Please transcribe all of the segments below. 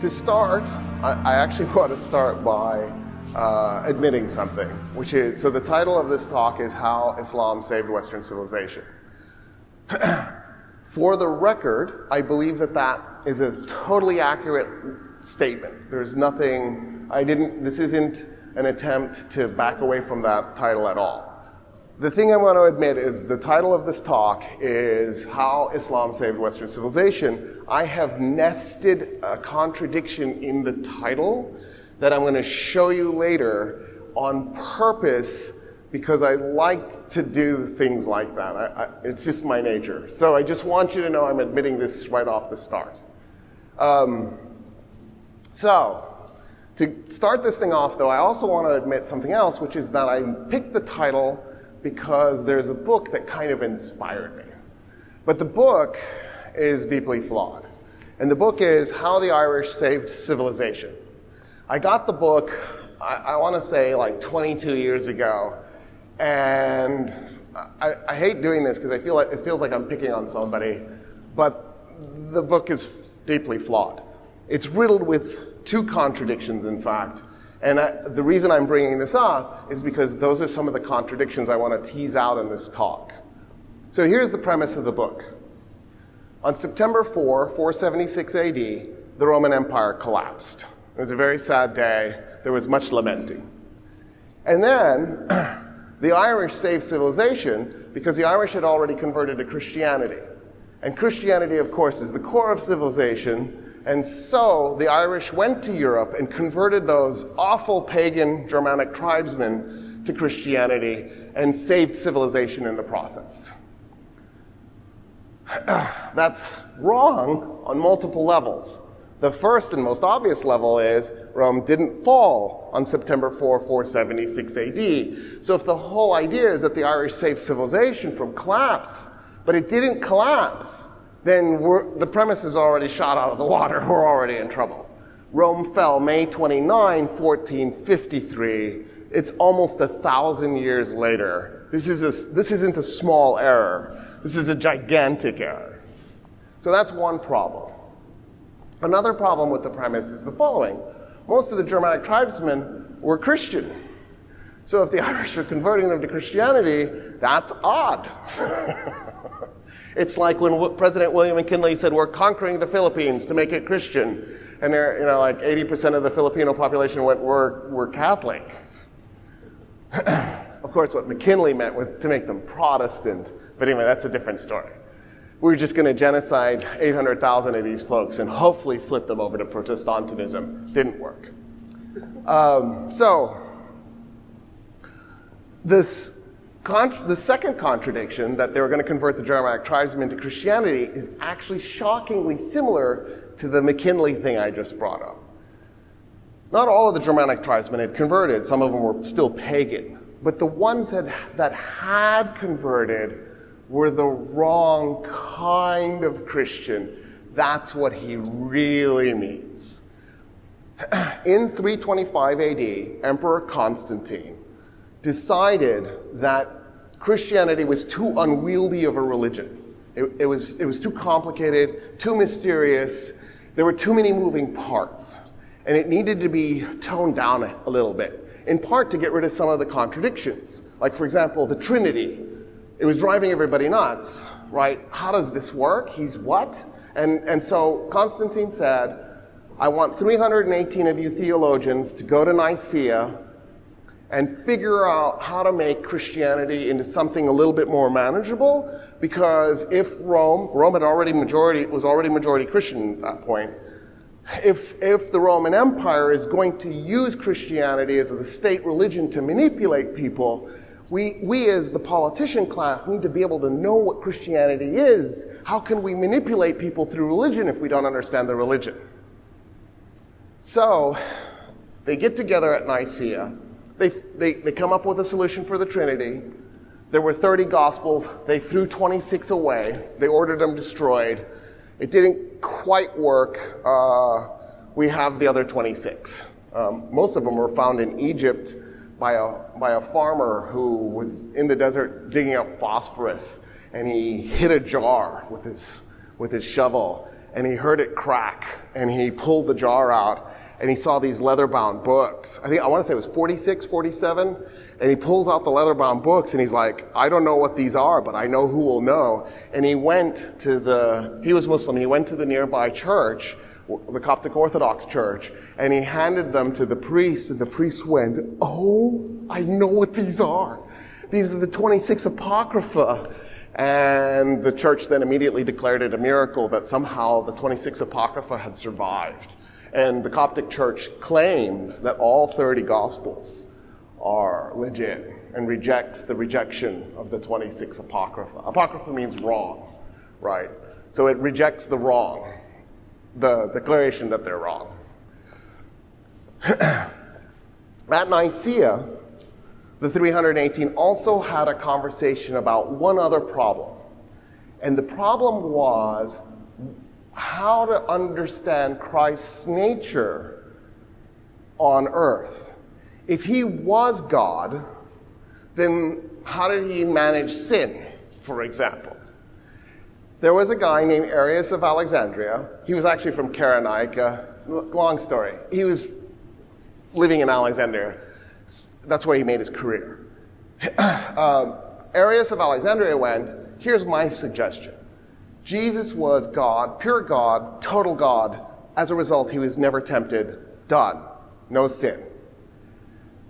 To start, I actually want to start by admitting something, which is, so the title of this talk is How Islam Saved Western Civilization. For the record, I believe that that is a totally accurate statement. There's nothing, this isn't an attempt to back away from that title at all. The thing I want to admit is the title of this talk is How Islam Saved Western Civilization. I have nested a contradiction in the title that I'm going to show you later on purpose because I like to do things like that. It's just my nature. So I just want you to know I'm admitting this right off the start. So to start this thing off, though, I also want to admit something else, which is that I picked the title because there's a book that kind of inspired me. But the book is deeply flawed. And the book is How the Irish Saved Civilization. I got the book, I want to say like 22 years ago, and I hate doing this because I feel like it feels like I'm picking on somebody, but the book is deeply flawed. It's riddled with two contradictions, in fact. And the reason I'm bringing this up is because those are some of the contradictions I want to tease out in this talk. So here's the premise of the book. On September 4, 476 AD, the Roman Empire collapsed. It was a very sad day. There was much lamenting. And then the Irish saved civilization because the Irish had already converted to Christianity. And Christianity, of course, is the core of civilization. And so the Irish went to Europe and converted those awful pagan Germanic tribesmen to Christianity and saved civilization in the process. That's wrong on multiple levels. The first and most obvious level is Rome didn't fall on September 4, 476 AD. So if the whole idea is that the Irish saved civilization from collapse, but it didn't collapse, then the premise is already shot out of the water. We're already in trouble. Rome fell May 29, 1453. It's almost 1,000 years later. This isn't a small error. This is a gigantic error. So that's one problem. Another problem with the premise is the following. Most of the Germanic tribesmen were Christian. So if the Irish are converting them to Christianity, that's odd. It's like when President William McKinley said, we're conquering the Philippines to make it Christian. And like 80% of the Filipino population were Catholic. Of course, what McKinley meant was to make them Protestant. But anyway, that's a different story. We're just going to genocide 800,000 of these folks and hopefully flip them over to Protestantism. Didn't work. The second contradiction, that they were going to convert the Germanic tribesmen to Christianity, is actually shockingly similar to the McKinley thing I just brought up. Not all of the Germanic tribesmen had converted. Some of them were still pagan. But the ones that had converted were the wrong kind of Christian. That's what he really means. In 325 AD, Emperor Constantine decided that Christianity was too unwieldy of a religion. It was too complicated, too mysterious. There were too many moving parts. And it needed to be toned down a little bit, in part to get rid of some of the contradictions. Like, for example, the Trinity. It was driving everybody nuts, right? How does this work? He's what? And so Constantine said, I want 318 of you theologians to go to Nicaea and figure out how to make Christianity into something a little bit more manageable, because if Rome was already majority Christian at that point, if the Roman Empire is going to use Christianity as the state religion to manipulate people, we as the politician class need to be able to know what Christianity is. How can we manipulate people through religion if we don't understand the religion? So they get together at Nicaea. They come up with a solution for the Trinity. There were 30 Gospels. They threw 26 away. They ordered them destroyed. It didn't quite work. We have the other 26. Most of them were found in Egypt by a farmer who was in the desert digging up phosphorus, and he hit a jar with his shovel, and he heard it crack, and he pulled the jar out, and he saw these leather-bound books. I want to say it was 46, 47, and he pulls out the leather-bound books, and he's like, I don't know what these are, but I know who will know. And he was Muslim, he went to the nearby church, the Coptic Orthodox church, and he handed them to the priest, and the priest went, oh, I know what these are. These are the 26 Apocrypha. And the church then immediately declared it a miracle that somehow the 26 Apocrypha had survived. And the Coptic Church claims that all 30 Gospels are legit and rejects the rejection of the 26 Apocrypha. Apocrypha means wrong, right? So it rejects the wrong, the declaration that they're wrong. At Nicaea, the 318 also had a conversation about one other problem. And the problem was how to understand Christ's nature on earth. If he was God, then how did he manage sin, for example? There was a guy named Arius of Alexandria. He was actually from Cyrenaica. Long story. He was living in Alexandria. That's where he made his career. Arius of Alexandria went, here's my suggestion. Jesus was God, pure God, total God. As a result, he was never tempted. Done. No sin.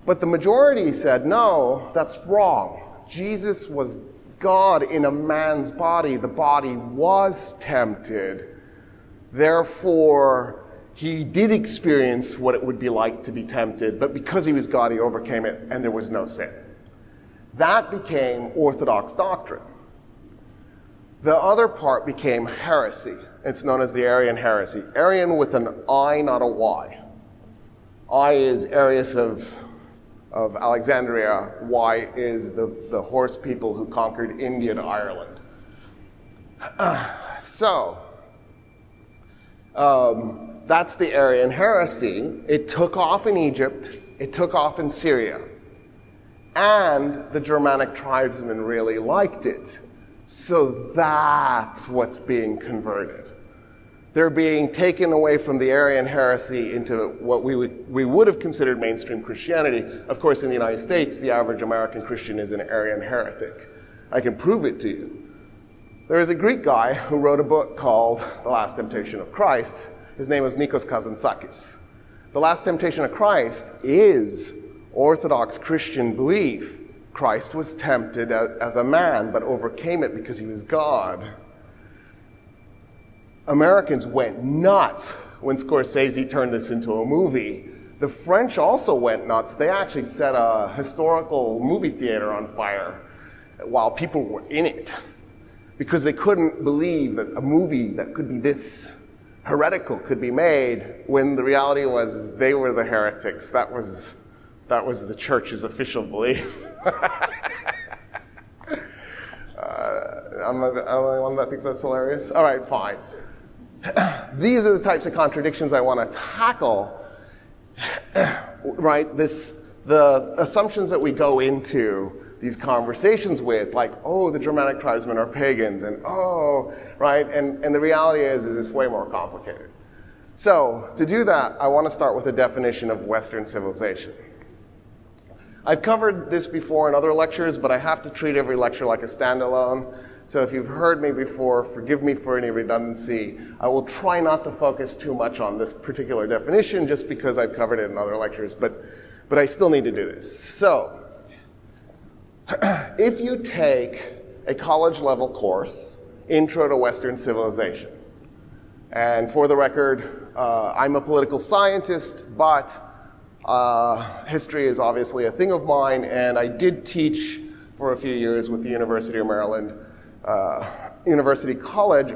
But the majority said, no, that's wrong. Jesus was God in a man's body. The body was tempted. Therefore, he did experience what it would be like to be tempted, but because he was God, he overcame it, and there was no sin. That became Orthodox doctrine. The other part became heresy. It's known as the Arian heresy. Arian with an I, not a Y. I is Arius of Alexandria. Y is the horse people who conquered India to Ireland. That's the Arian heresy. It took off in Egypt. It took off in Syria. And the Germanic tribesmen really liked it. So that's what's being converted. They're being taken away from the Arian heresy into what we would have considered mainstream Christianity. Of course, in the United States, the average American Christian is an Arian heretic. I can prove it to you. There is a Greek guy who wrote a book called The Last Temptation of Christ. His name was Nikos Kazantzakis. The Last Temptation of Christ is Orthodox Christian belief. Christ was tempted as a man, but overcame it because he was God. Americans went nuts when Scorsese turned this into a movie. The French also went nuts. They actually set a historical movie theater on fire while people were in it because they couldn't believe that a movie that could be this heretical could be made when the reality was they were the heretics. That was the church's official belief. I'm the only one that thinks that's hilarious. All right, fine. These are the types of contradictions I want to tackle, right? The assumptions that we go into these conversations with, like, oh, the Germanic tribesmen are pagans, and oh, right? And the reality is it's way more complicated. So to do that, I want to start with a definition of Western civilization. I've covered this before in other lectures, but I have to treat every lecture like a standalone. So if you've heard me before, forgive me for any redundancy. I will try not to focus too much on this particular definition just because I've covered it in other lectures, but I still need to do this. So, if you take a college-level course, Intro to Western Civilization, and for the record, I'm a political scientist, but history is obviously a thing of mine, and I did teach for a few years with the University of Maryland University College,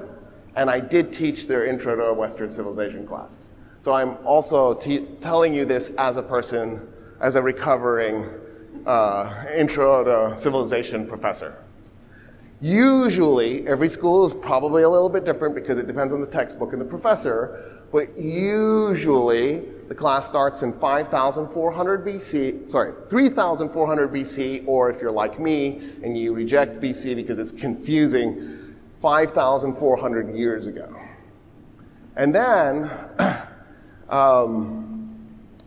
and I did teach their Intro to Western Civilization class. So I'm also telling you this as a person, as a recovering Intro to Civilization professor. Usually, every school is probably a little bit different because it depends on the textbook and the professor, but usually the class starts in 3,400 BC, or if you're like me and you reject BC because it's confusing, 5,400 years ago. And then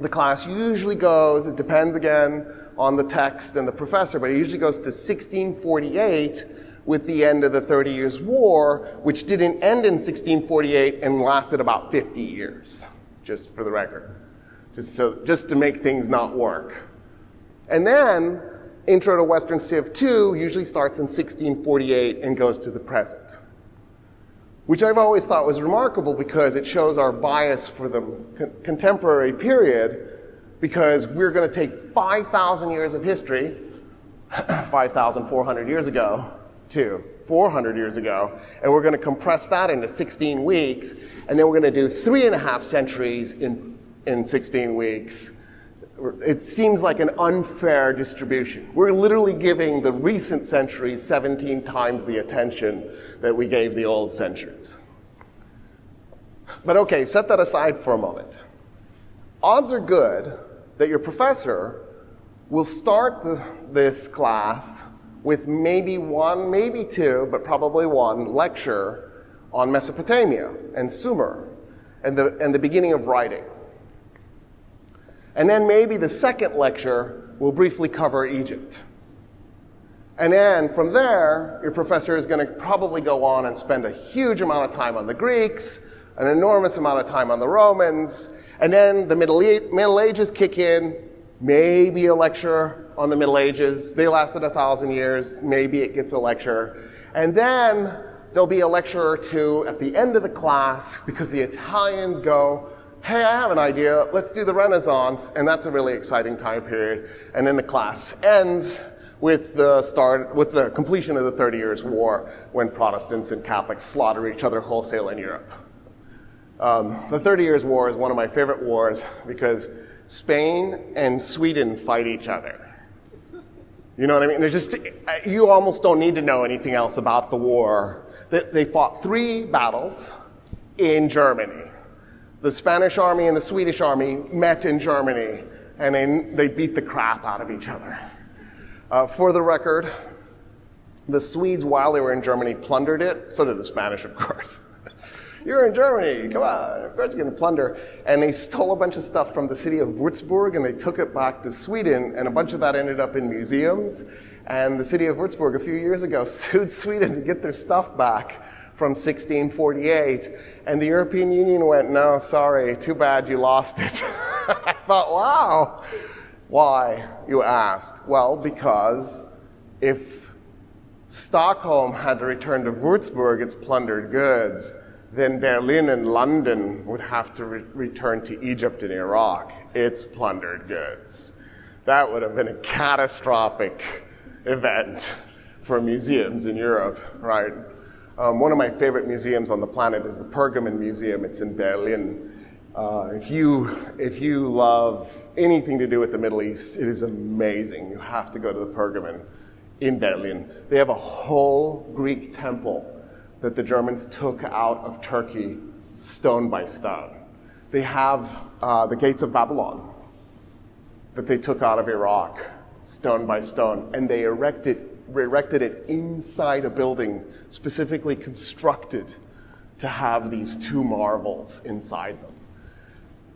the class usually goes, it depends again on the text and the professor, but it usually goes to 1648 with the end of the 30 Years' War, which didn't end in 1648 and lasted about 50 years, just for the record, just to make things not work. And then Intro to Western Civ 2 usually starts in 1648 and goes to the present, which I've always thought was remarkable because it shows our bias for the contemporary period, because we're going to take 5,000 years of history, 5,400 years ago, to 400 years ago, and we're going to compress that into 16 weeks, and then we're going to do 3.5 centuries in 16 weeks. It seems like an unfair distribution. We're literally giving the recent centuries 17 times the attention that we gave the old centuries. But okay, set that aside for a moment. Odds are good that your professor will start this class with maybe one, maybe two, but probably one lecture on Mesopotamia and Sumer and the beginning of writing. And then maybe the second lecture will briefly cover Egypt. And then from there, your professor is going to probably go on and spend a huge amount of time on the Greeks, an enormous amount of time on the Romans, and then the Middle Ages kick in, maybe a lecture on the Middle Ages. They lasted 1,000 years. Maybe it gets a lecture. And then there'll be a lecture or two at the end of the class because the Italians go, hey, I have an idea. Let's do the Renaissance. And that's a really exciting time period. And then the class ends with the completion of the 30 Years' War, when Protestants and Catholics slaughter each other wholesale in Europe. The 30 Years' War is one of my favorite wars because Spain and Sweden fight each other. You know what I mean? You almost don't need to know anything else about the war. They fought 3 battles in Germany. The Spanish army and the Swedish army met in Germany, and they beat the crap out of each other. For the record, the Swedes, while they were in Germany, plundered it. So did the Spanish, of course. You're in Germany, come on, of course you're going to plunder. And they stole a bunch of stuff from the city of Würzburg, and they took it back to Sweden, and a bunch of that ended up in museums. And the city of Würzburg a few years ago sued Sweden to get their stuff back from 1648. And the European Union went, no, sorry, too bad you lost it. I thought, wow. Why, you ask? Well, because if Stockholm had to return to Würzburg its plundered goods, then Berlin and London would have to return to Egypt and Iraq its plundered goods. That would have been a catastrophic event for museums in Europe, right? One of my favorite museums on the planet is the Pergamon Museum. It's in Berlin. If you love anything to do with the Middle East, it is amazing. You have to go to the Pergamon in Berlin. They have a whole Greek temple that the Germans took out of Turkey stone by stone. They have the gates of Babylon that they took out of Iraq stone by stone, and they erected it inside a building specifically constructed to have these 2 marvels inside them.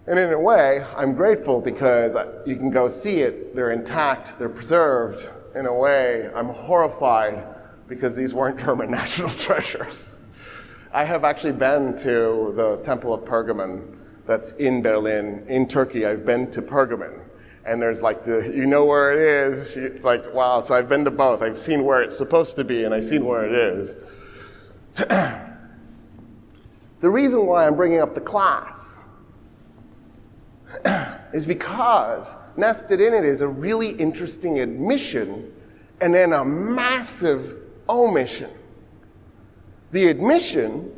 And in a way, I'm grateful because you can go see it, they're intact, they're preserved. In a way, I'm horrified because these weren't German national treasures. I have actually been to the Temple of Pergamon that's in Berlin, in Turkey. I've been to Pergamon. And there's like you know where it is. It's like, wow, so I've been to both. I've seen where it's supposed to be, and I've seen where it is. The reason why I'm bringing up the class is because nested in it is a really interesting admission and then a massive omission. The admission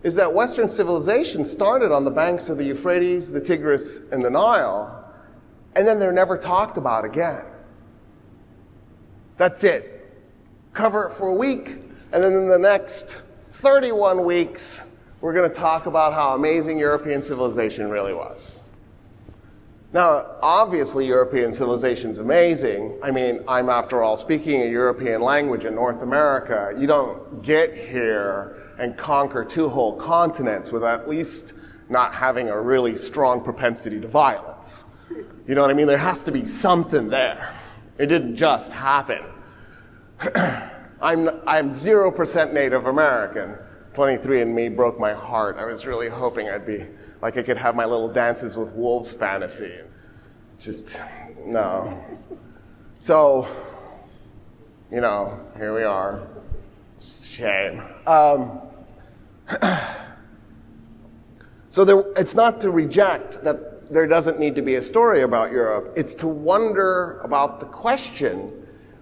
is that Western civilization started on the banks of the Euphrates, the Tigris, and the Nile, and then they're never talked about again. That's it. Cover it for a week, and then in the next 31 weeks, we're going to talk about how amazing European civilization really was. Now, obviously, European civilization is amazing. I mean, I'm, after all, speaking a European language in North America. You don't get here and conquer 2 whole continents with at least not having a really strong propensity to violence. You know what I mean? There has to be something there. It didn't just happen. I'm 0% Native American. 23andMe broke my heart. I was really hoping I'd be, like I could have my little dances with wolves fantasy. Just, no. So, you know, here we are. Shame. So it's not to reject that there doesn't need to be a story about Europe. It's to wonder about the question,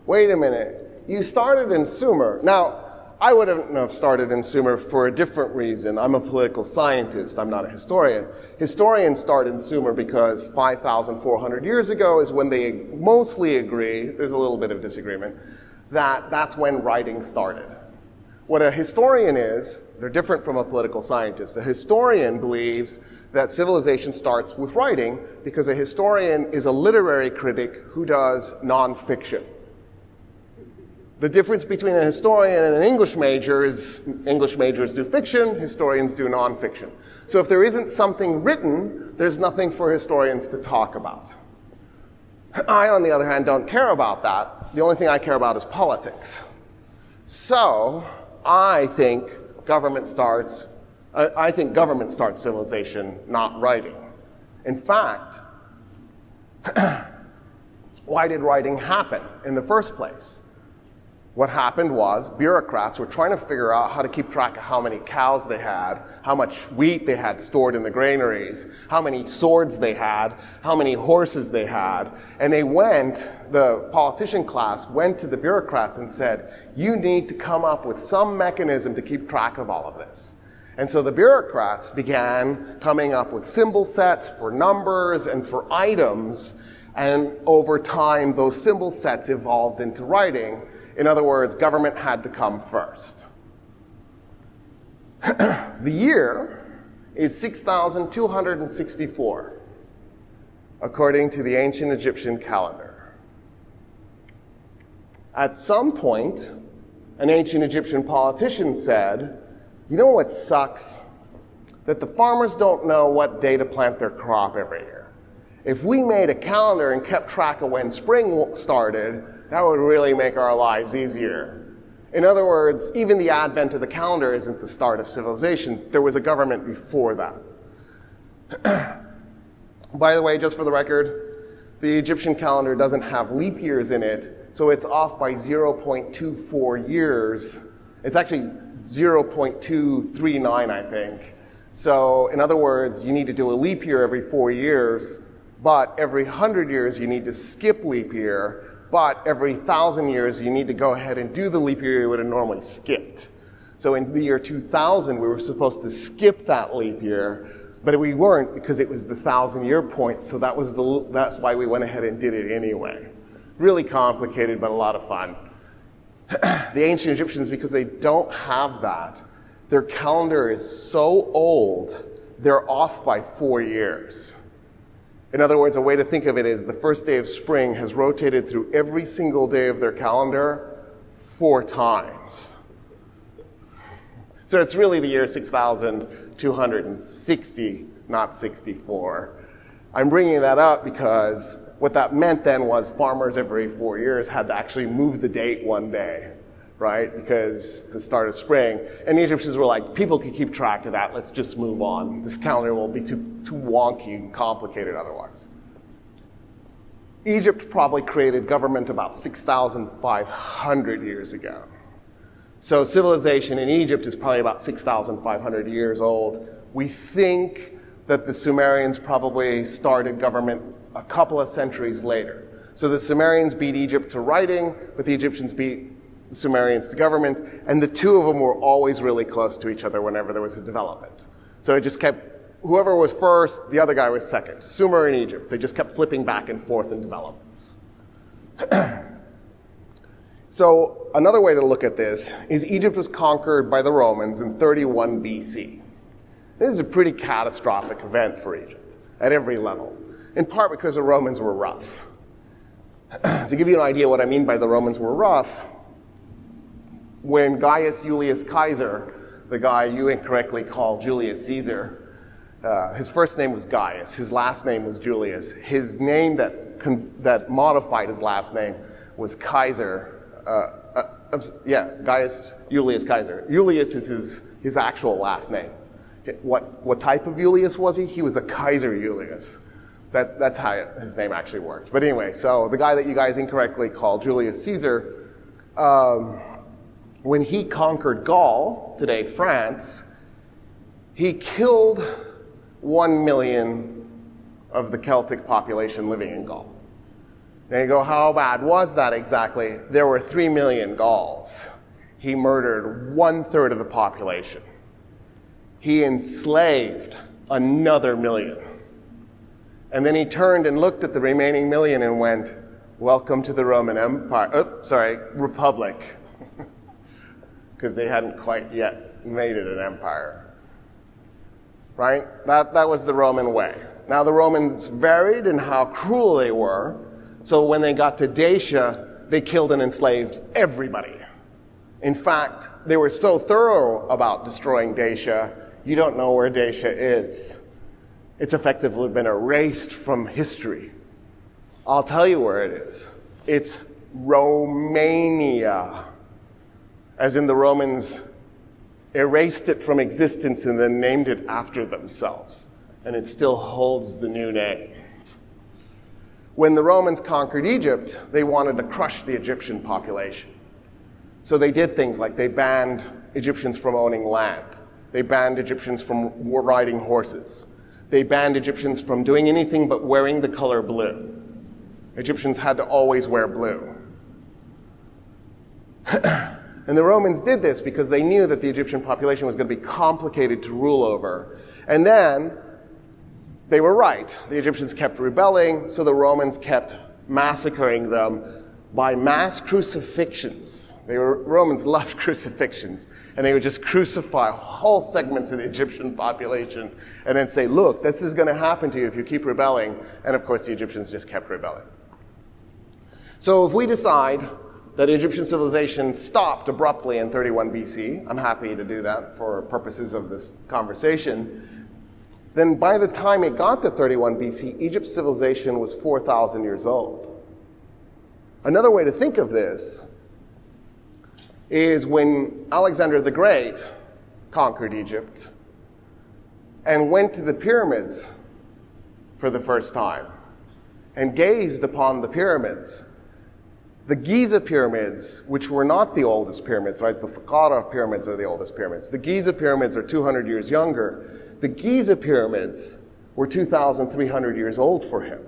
wait a minute, you started in Sumer. Now, I wouldn't have started in Sumer for a different reason. I'm a political scientist. I'm not a historian. Historians start in Sumer because 5,400 years ago is when they mostly agree, there's a little bit of disagreement, that that's when writing started. What a historian is, they're different from a political scientist. A historian believes that civilization starts with writing because a historian is a literary critic who does nonfiction. The difference between a historian and an English major is English majors do fiction, historians do nonfiction. So if there isn't something written, there's nothing for historians to talk about. I, on the other hand, don't care about that. The only thing I care about is politics. So I think government starts civilization, not writing. In fact, why did writing happen in the first place? What happened was bureaucrats were trying to figure out how to keep track of how many cows they had, how much wheat they had stored in the granaries, how many swords they had, how many horses they had. And the politician class went to the bureaucrats and said, you need to come up with some mechanism to keep track of all of this. And so the bureaucrats began coming up with symbol sets for numbers and for items. And over time, those symbol sets evolved into writing. In other words, government had to come first. The year is 6,264, according to the ancient Egyptian calendar. At some point, an ancient Egyptian politician said, you know what sucks? That the farmers don't know what day to plant their crop every year. If we made a calendar and kept track of when spring started, that would really make our lives easier. In other words, even the advent of the calendar isn't the start of civilization. There was a government before that. By the way, just for the record, the Egyptian calendar doesn't have leap years in it, so it's off by 0.24 years. It's actually 0.239, I think. So in other words, you need to do a leap year every 4 years, but every 100 years you need to skip leap year. But every 1,000 years, you need to go ahead and do the leap year you would have normally skipped. So in the year 2000, we were supposed to skip that leap year, but we weren't because it was the 1,000-year point, so that's why we went ahead and did it anyway. Really complicated, but a lot of fun. The ancient Egyptians, because they don't have that, their calendar is so old, they're off by 4 years. In other words, a way to think of it is the first day of spring has rotated through every single day of their calendar 4 times. So it's really the year 6,260, not 64. I'm bringing that up because what that meant then was farmers every 4 years had to actually move the date one day, right? Because the start of spring. And the Egyptians were like, people can keep track of that, let's just move on. This calendar will be too wonky and complicated otherwise. Egypt probably created government about 6,500 years ago. So civilization in Egypt is probably about 6,500 years old. We think that the Sumerians probably started government a couple of centuries later. So the Sumerians beat Egypt to writing, but the Egyptians beat the Sumerians to government, and the two of them were always really close to each other whenever there was a development. So it just kept, whoever was first, the other guy was second. Sumer and Egypt, they just kept flipping back and forth in developments. So another way to look at this is Egypt was conquered by the Romans in 31 BC. This is a pretty catastrophic event for Egypt at every level, in part because the Romans were rough. To give you an idea what I mean by the Romans were rough, when Gaius Julius Caesar the guy you incorrectly called Julius Caesar. His first name was Gaius. His last name was Julius. His name that modified his last name was Kaiser. Gaius Julius Kaiser. Julius is his actual last name. What type of Julius was he? He was a Kaiser Julius. That's how his name actually worked. But anyway, so the guy that you guys incorrectly called Julius Caesar, when he conquered Gaul, today France, he killed 1 million of the Celtic population living in Gaul. Now you go, how bad was that exactly? There were 3 million Gauls. He murdered 1/3 of the population. He enslaved another million. And then he turned and looked at the remaining million and went, welcome to the Roman Empire, Republic. Because they hadn't quite yet made it an empire. Right? That was the Roman way. Now the Romans varied in how cruel they were. So when they got to Dacia, they killed and enslaved everybody. In fact, they were so thorough about destroying Dacia, you don't know where Dacia is. It's effectively been erased from history. I'll tell you where it is. It's Romania. As in the Romans erased it from existence and then named it after themselves. And it still holds the new name. When the Romans conquered Egypt, they wanted to crush the Egyptian population. So they did things like they banned Egyptians from owning land. They banned Egyptians from riding horses. They banned Egyptians from doing anything but wearing the color blue. Egyptians had to always wear blue. And the Romans did this because they knew that the Egyptian population was going to be complicated to rule over. And then they were right. The Egyptians kept rebelling, so the Romans kept massacring them by mass crucifixions. Romans loved crucifixions, and they would just crucify whole segments of the Egyptian population and then say, look, this is going to happen to you if you keep rebelling. And of course, the Egyptians just kept rebelling. So if we decide that Egyptian civilization stopped abruptly in 31 BC, I'm happy to do that for purposes of this conversation, then by the time it got to 31 BC, Egypt's civilization was 4,000 years old. Another way to think of this is when Alexander the Great conquered Egypt and went to the pyramids for the first time and gazed upon the pyramids. The Giza pyramids, which were not the oldest pyramids, right? The Saqqara pyramids are the oldest pyramids. The Giza pyramids are 200 years younger. The Giza pyramids were 2,300 years old for him.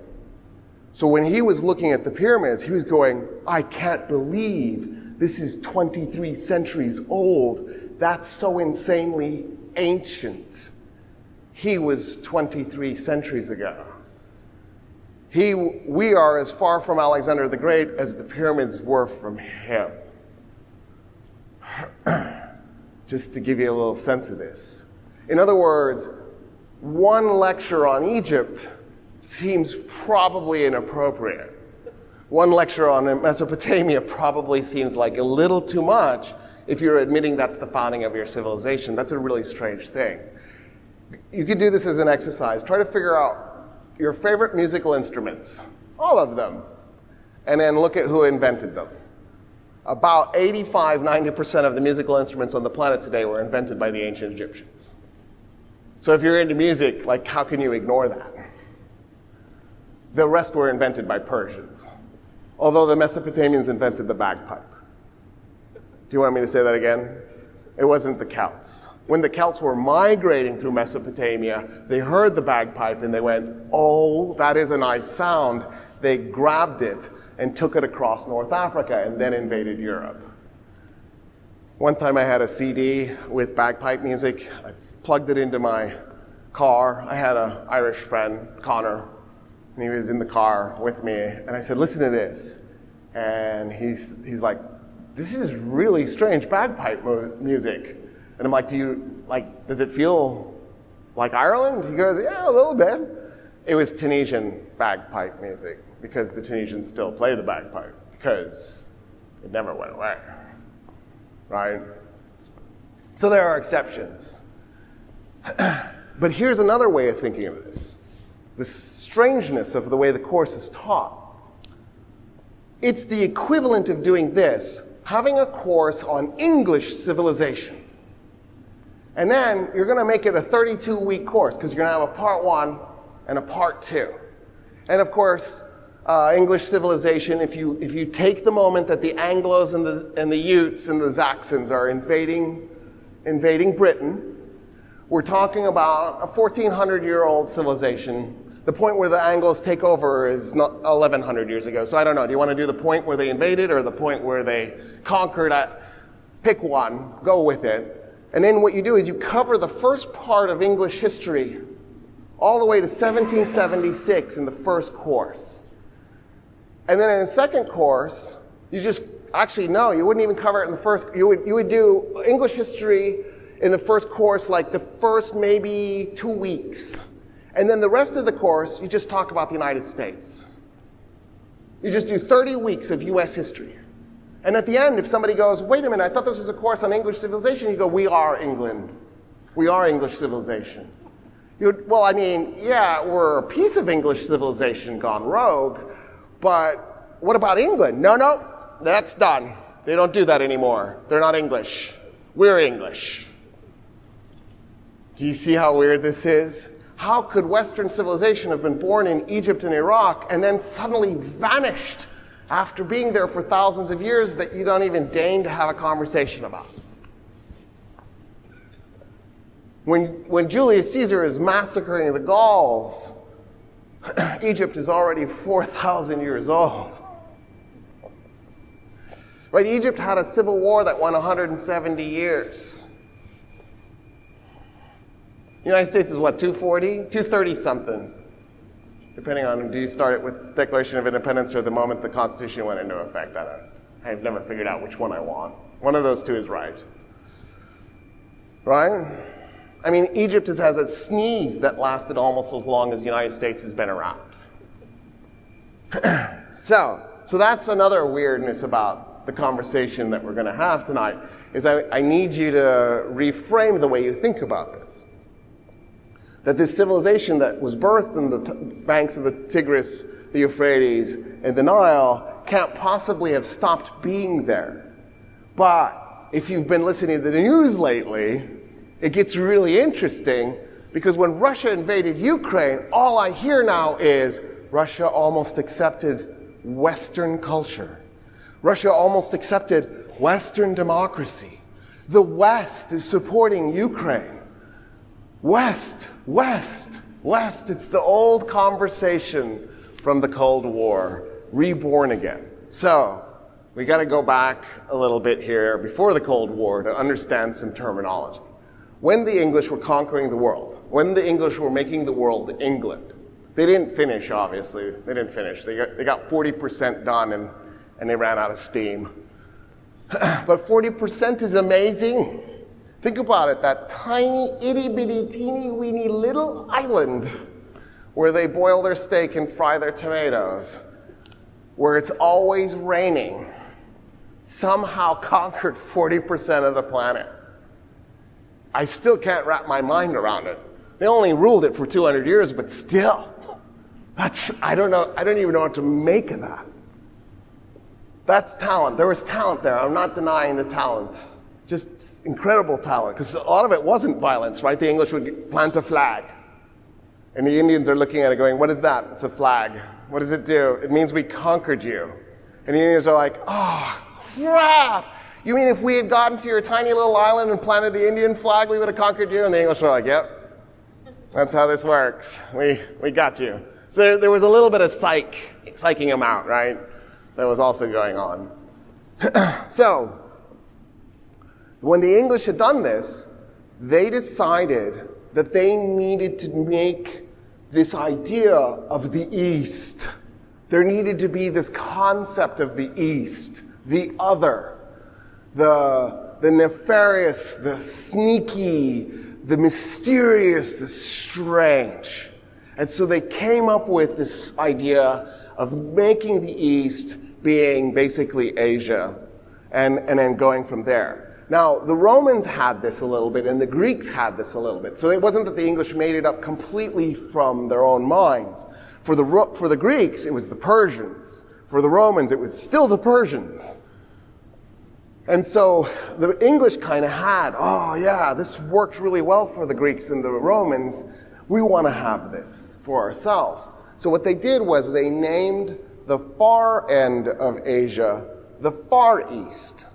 So when he was looking at the pyramids, he was going, I can't believe this is 23 centuries old. That's so insanely ancient. He was 23 centuries ago. We are as far from Alexander the Great as the pyramids were from him. Just to give you a little sense of this. In other words, one lecture on Egypt seems probably inappropriate. One lecture on Mesopotamia probably seems like a little too much if you're admitting that's the founding of your civilization. That's a really strange thing. You could do this as an exercise. Try to figure out your favorite musical instruments, all of them, and then look at who invented them. About 85-90% of the musical instruments on the planet today were invented by the ancient Egyptians. So if you're into music, like, how can you ignore that? The rest were invented by Persians, although the Mesopotamians invented the bagpipe. Do you want me to say that again? It wasn't the Celts. When the Celts were migrating through Mesopotamia, they heard the bagpipe and they went, oh, that is a nice sound. They grabbed it and took it across North Africa and then invaded Europe. One time I had a CD with bagpipe music. I plugged it into my car. I had an Irish friend, Connor, and he was in the car with me. And I said, listen to this. And he's like, this is really strange bagpipe music. And I'm like, does it feel like Ireland? He goes, yeah, a little bit. It was Tunisian bagpipe music because the Tunisians still play the bagpipe because it never went away, right? So there are exceptions. But here's another way of thinking of this. The strangeness of the way the course is taught. It's the equivalent of doing this, having a course on English civilization. And then you're going to make it a 32-week course because you're going to have a part 1 and a part 2. And of course, English civilization, if you take the moment that the Anglos and the Utes and the Saxons are invading Britain, we're talking about a 1,400-year-old civilization. The point where the Anglos take over is not 1,100 years ago. So I don't know. Do you want to do the point where they invaded or the point where they conquered? Pick one. Go with it. And then what you do is you cover the first part of English history all the way to 1776 in the first course. And then in the second course, you just, actually no, you wouldn't even cover it in the first, you would do English history in the first course like the first maybe 2 weeks. And then the rest of the course, you just talk about the United States. You just do 30 weeks of US history. And at the end, if somebody goes, wait a minute, I thought this was a course on English civilization, you go, we are England. We are English civilization. Well, I mean, yeah, we're a piece of English civilization gone rogue, but what about England? No, that's done. They don't do that anymore. They're not English. We're English. Do you see how weird this is? How could Western civilization have been born in Egypt and Iraq and then suddenly vanished after being there for thousands of years that you don't even deign to have a conversation about? When Julius Caesar is massacring the Gauls, Egypt is already 4,000 years old. Right? Egypt had a civil war that went 170 years. The United States is what, 240? 230 something. Depending on, do you start it with Declaration of Independence or the moment the Constitution went into effect? I've never figured out which one I want. One of those two is right. Right? I mean, Egypt has a sneeze that lasted almost as long as the United States has been around. So that's another weirdness about the conversation that we're going to have tonight, is I need you to reframe the way you think about this. That this civilization that was birthed in the banks of the Tigris, the Euphrates, and the Nile can't possibly have stopped being there. But if you've been listening to the news lately, it gets really interesting because when Russia invaded Ukraine, all I hear now is Russia almost accepted Western culture. Russia almost accepted Western democracy. The West is supporting Ukraine. West. It's the old conversation from the Cold War, reborn again. So we got to go back a little bit here before the Cold War to understand some terminology. When the English were conquering the world, when the English were making the world England, they didn't finish, obviously. They didn't finish. They got 40% done and they ran out of steam. But 40% is amazing. Think about it, that tiny, itty-bitty, teeny-weeny little island where they boil their steak and fry their tomatoes, where it's always raining, somehow conquered 40% of the planet. I still can't wrap my mind around it. They only ruled it for 200 years, but still, I don't even know what to make of that. That's talent. There was talent there. I'm not denying the talent. Just incredible talent, because a lot of it wasn't violence, right? The English would plant a flag, and the Indians are looking at it going, what is that? It's a flag. What does it do? It means we conquered you. And the Indians are like, oh, crap! You mean if we had gotten to your tiny little island and planted the Indian flag, we would have conquered you? And the English were like, yep, that's how this works. We got you. So there was a little bit of psyching them out, right? That was also going on. So, when the English had done this, they decided that they needed to make this idea of the East. There needed to be this concept of the East, the other, the nefarious, the sneaky, the mysterious, the strange. And so they came up with this idea of making the East being basically Asia and then going from there. Now, the Romans had this a little bit, and the Greeks had this a little bit. So it wasn't that the English made it up completely from their own minds. For the Greeks, it was the Persians. For the Romans, it was still the Persians. And so the English kind of had, oh yeah, this worked really well for the Greeks and the Romans. We want to have this for ourselves. So what they did was they named the far end of Asia the Far East.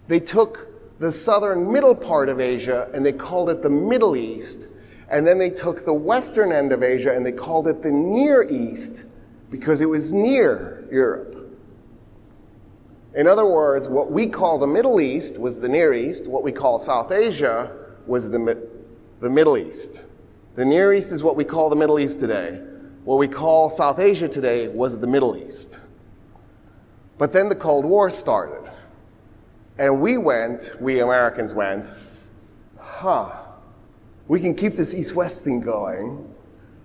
They took the southern middle part of Asia and they called it the Middle East. And then they took the western end of Asia and they called it the Near East because it was near Europe. In other words, what we call the Middle East was the Near East. What we call South Asia was the Middle East. The Near East is what we call the Middle East today. What we call South Asia today was the Middle East. But then the Cold War started. And we Americans went, we can keep this East-West thing going,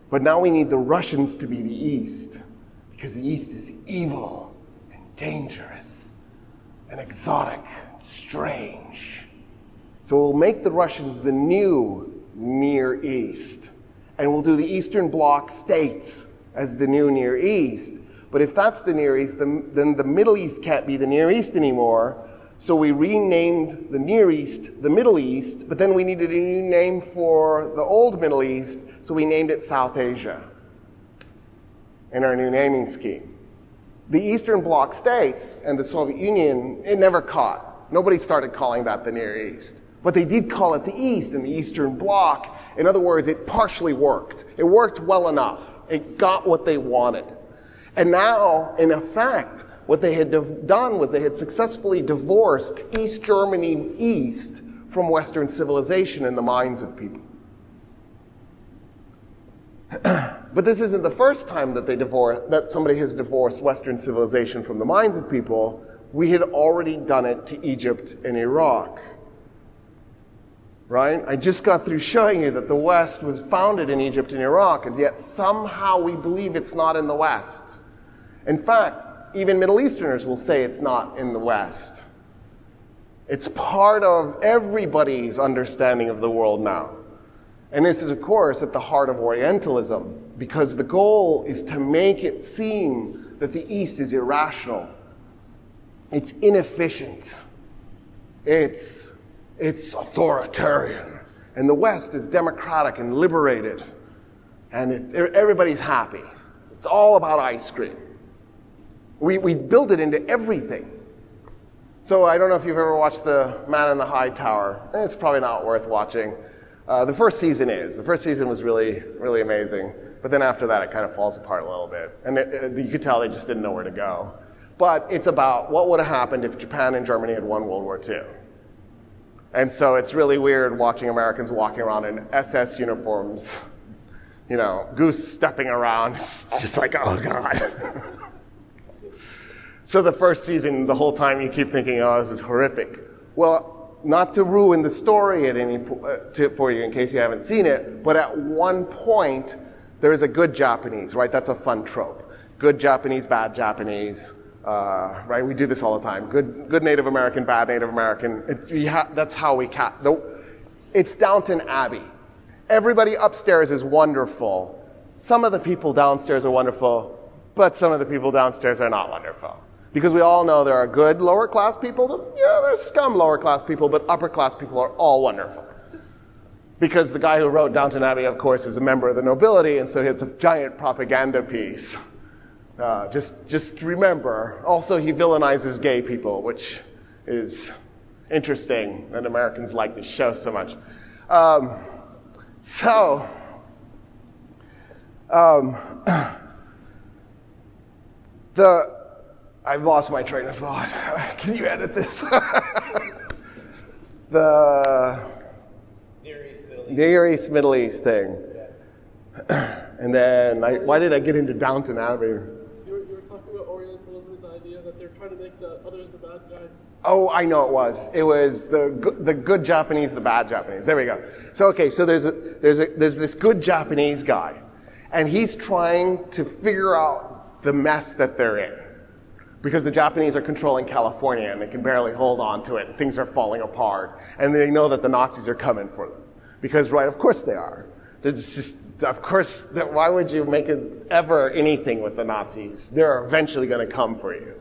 but now we need the Russians to be the East, because the East is evil and dangerous and exotic and strange. So we'll make the Russians the new Near East, and we'll do the Eastern Bloc states as the new Near East. But if that's the Near East, then the Middle East can't be the Near East anymore. So we renamed the Near East the Middle East, but then we needed a new name for the old Middle East, so we named it South Asia in our new naming scheme. The Eastern Bloc states and the Soviet Union, it never caught. Nobody started calling that the Near East. But they did call it the East and the Eastern Bloc. In other words, it partially worked. It worked well enough. It got what they wanted. And now, in effect, what they had done was they had successfully divorced East Germany East from Western civilization in the minds of people. But this isn't the first time that somebody has divorced Western civilization from the minds of people. We had already done it to Egypt and Iraq. Right? I just got through showing you that the West was founded in Egypt and Iraq, and yet somehow we believe it's not in the West. In fact, even Middle Easterners will say it's not in the West. It's part of everybody's understanding of the world now. And this is, of course, at the heart of Orientalism, because the goal is to make it seem that the East is irrational. It's inefficient. It's authoritarian. And the West is democratic and liberated. And everybody's happy. It's all about ice cream. We build it into everything. So I don't know if you've ever watched The Man in the High Tower. It's probably not worth watching. The first season is. The first season was really, really amazing. But then after that, it kind of falls apart a little bit. And you could tell they just didn't know where to go. But it's about what would have happened if Japan and Germany had won World War II. And so it's really weird watching Americans walking around in SS uniforms, goose stepping around. It's just like, oh, God. So the first season, the whole time you keep thinking, oh, this is horrific. Well, not to ruin the story for you in case you haven't seen it, but at one point, there is a good Japanese, right? That's a fun trope. Good Japanese, bad Japanese, right? We do this all the time. Good Native American, bad Native American. That's how we it's Downton Abbey. Everybody upstairs is wonderful. Some of the people downstairs are wonderful, but some of the people downstairs are not wonderful. Because we all know there are good lower class people, but there's scum lower class people, but upper class people are all wonderful. Because the guy who wrote Downton Abbey, of course, is a member of the nobility, and so it's a giant propaganda piece. Just remember. Also, he villainizes gay people, which is interesting that Americans like this show so much. I've lost my train of thought. Can you edit this? The Near East, Middle East thing. And then, why did I get into Downton Abbey? You were talking about Orientalism and the idea that they're trying to make the others the bad guys. Oh, I know it was. It was the good Japanese, the bad Japanese. There we go. So okay, so there's this good Japanese guy, and he's trying to figure out the mess that they're in. because the Japanese are controlling California and they can barely hold on to it and things are falling apart and they know that the Nazis are coming for them. Because, right, of course they are. It's just, of course, why would you make it ever anything with the Nazis? They're eventually going to come for you.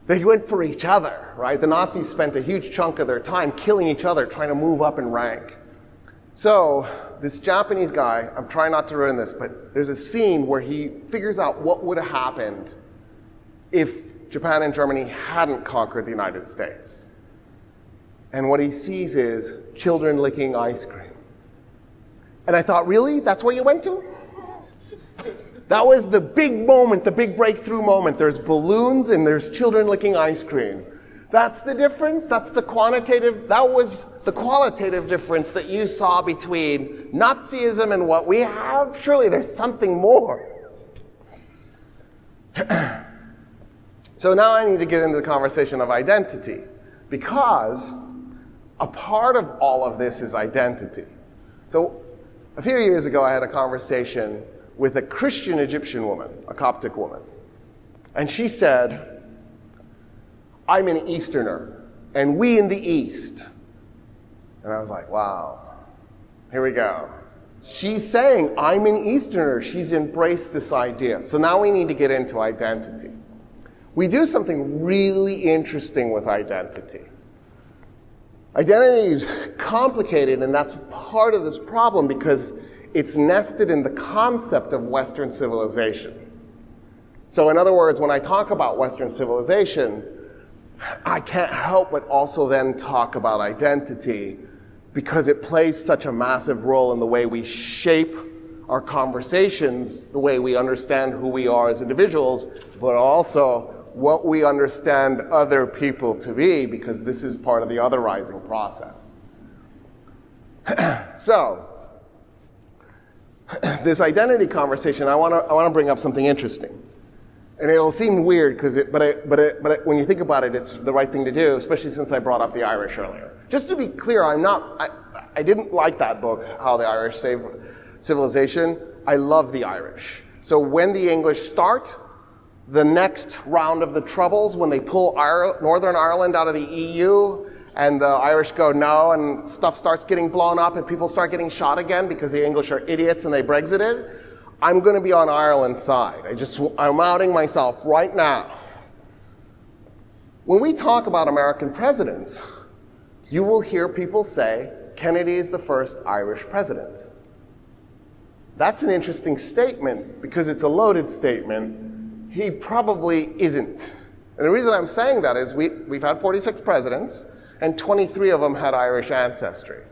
They went for each other, right? The Nazis spent a huge chunk of their time killing each other, trying to move up in rank. So this Japanese guy, I'm trying not to ruin this, but there's a scene where he figures out what would have happened if Japan and Germany hadn't conquered the United States. And what he sees is children licking ice cream. And I thought, really? That's what you went to? That was the big moment, the big breakthrough moment. There's balloons and there's children licking ice cream. That's the difference? That was the qualitative difference that you saw between Nazism and what we have? Surely there's something more. So now I need to get into the conversation of identity, because a part of all of this is identity. So a few years ago, I had a conversation with a Christian Egyptian woman, a Coptic woman. And she said, I'm an Easterner, and we in the East. And I was like, wow, here we go. She's saying, I'm an Easterner. She's embraced this idea. So now we need to get into identity. We do something really interesting with identity. Identity is complicated, and that's part of this problem because it's nested in the concept of Western civilization. So in other words, when I talk about Western civilization, I can't help but also then talk about identity because it plays such a massive role in the way we shape our conversations, the way we understand who we are as individuals, but also what we understand other people to be, because this is part of the otherizing process. So, this identity conversation, I want to bring up something interesting. And it'll seem weird, but when you think about it, it's the right thing to do, especially since I brought up the Irish earlier. Just to be clear, I didn't like that book, How the Irish Saved Civilization. I love the Irish. So when the English start the next round of the Troubles, when they pull Northern Ireland out of the EU, and the Irish go no, and stuff starts getting blown up, and people start getting shot again because the English are idiots and they Brexited, I'm going to be on Ireland's side. I'm outing myself right now. When we talk about American presidents, you will hear people say, Kennedy is the first Irish president. That's an interesting statement because it's a loaded statement. He probably isn't. And the reason I'm saying that is we've had 46 presidents, and 23 of them had Irish ancestry,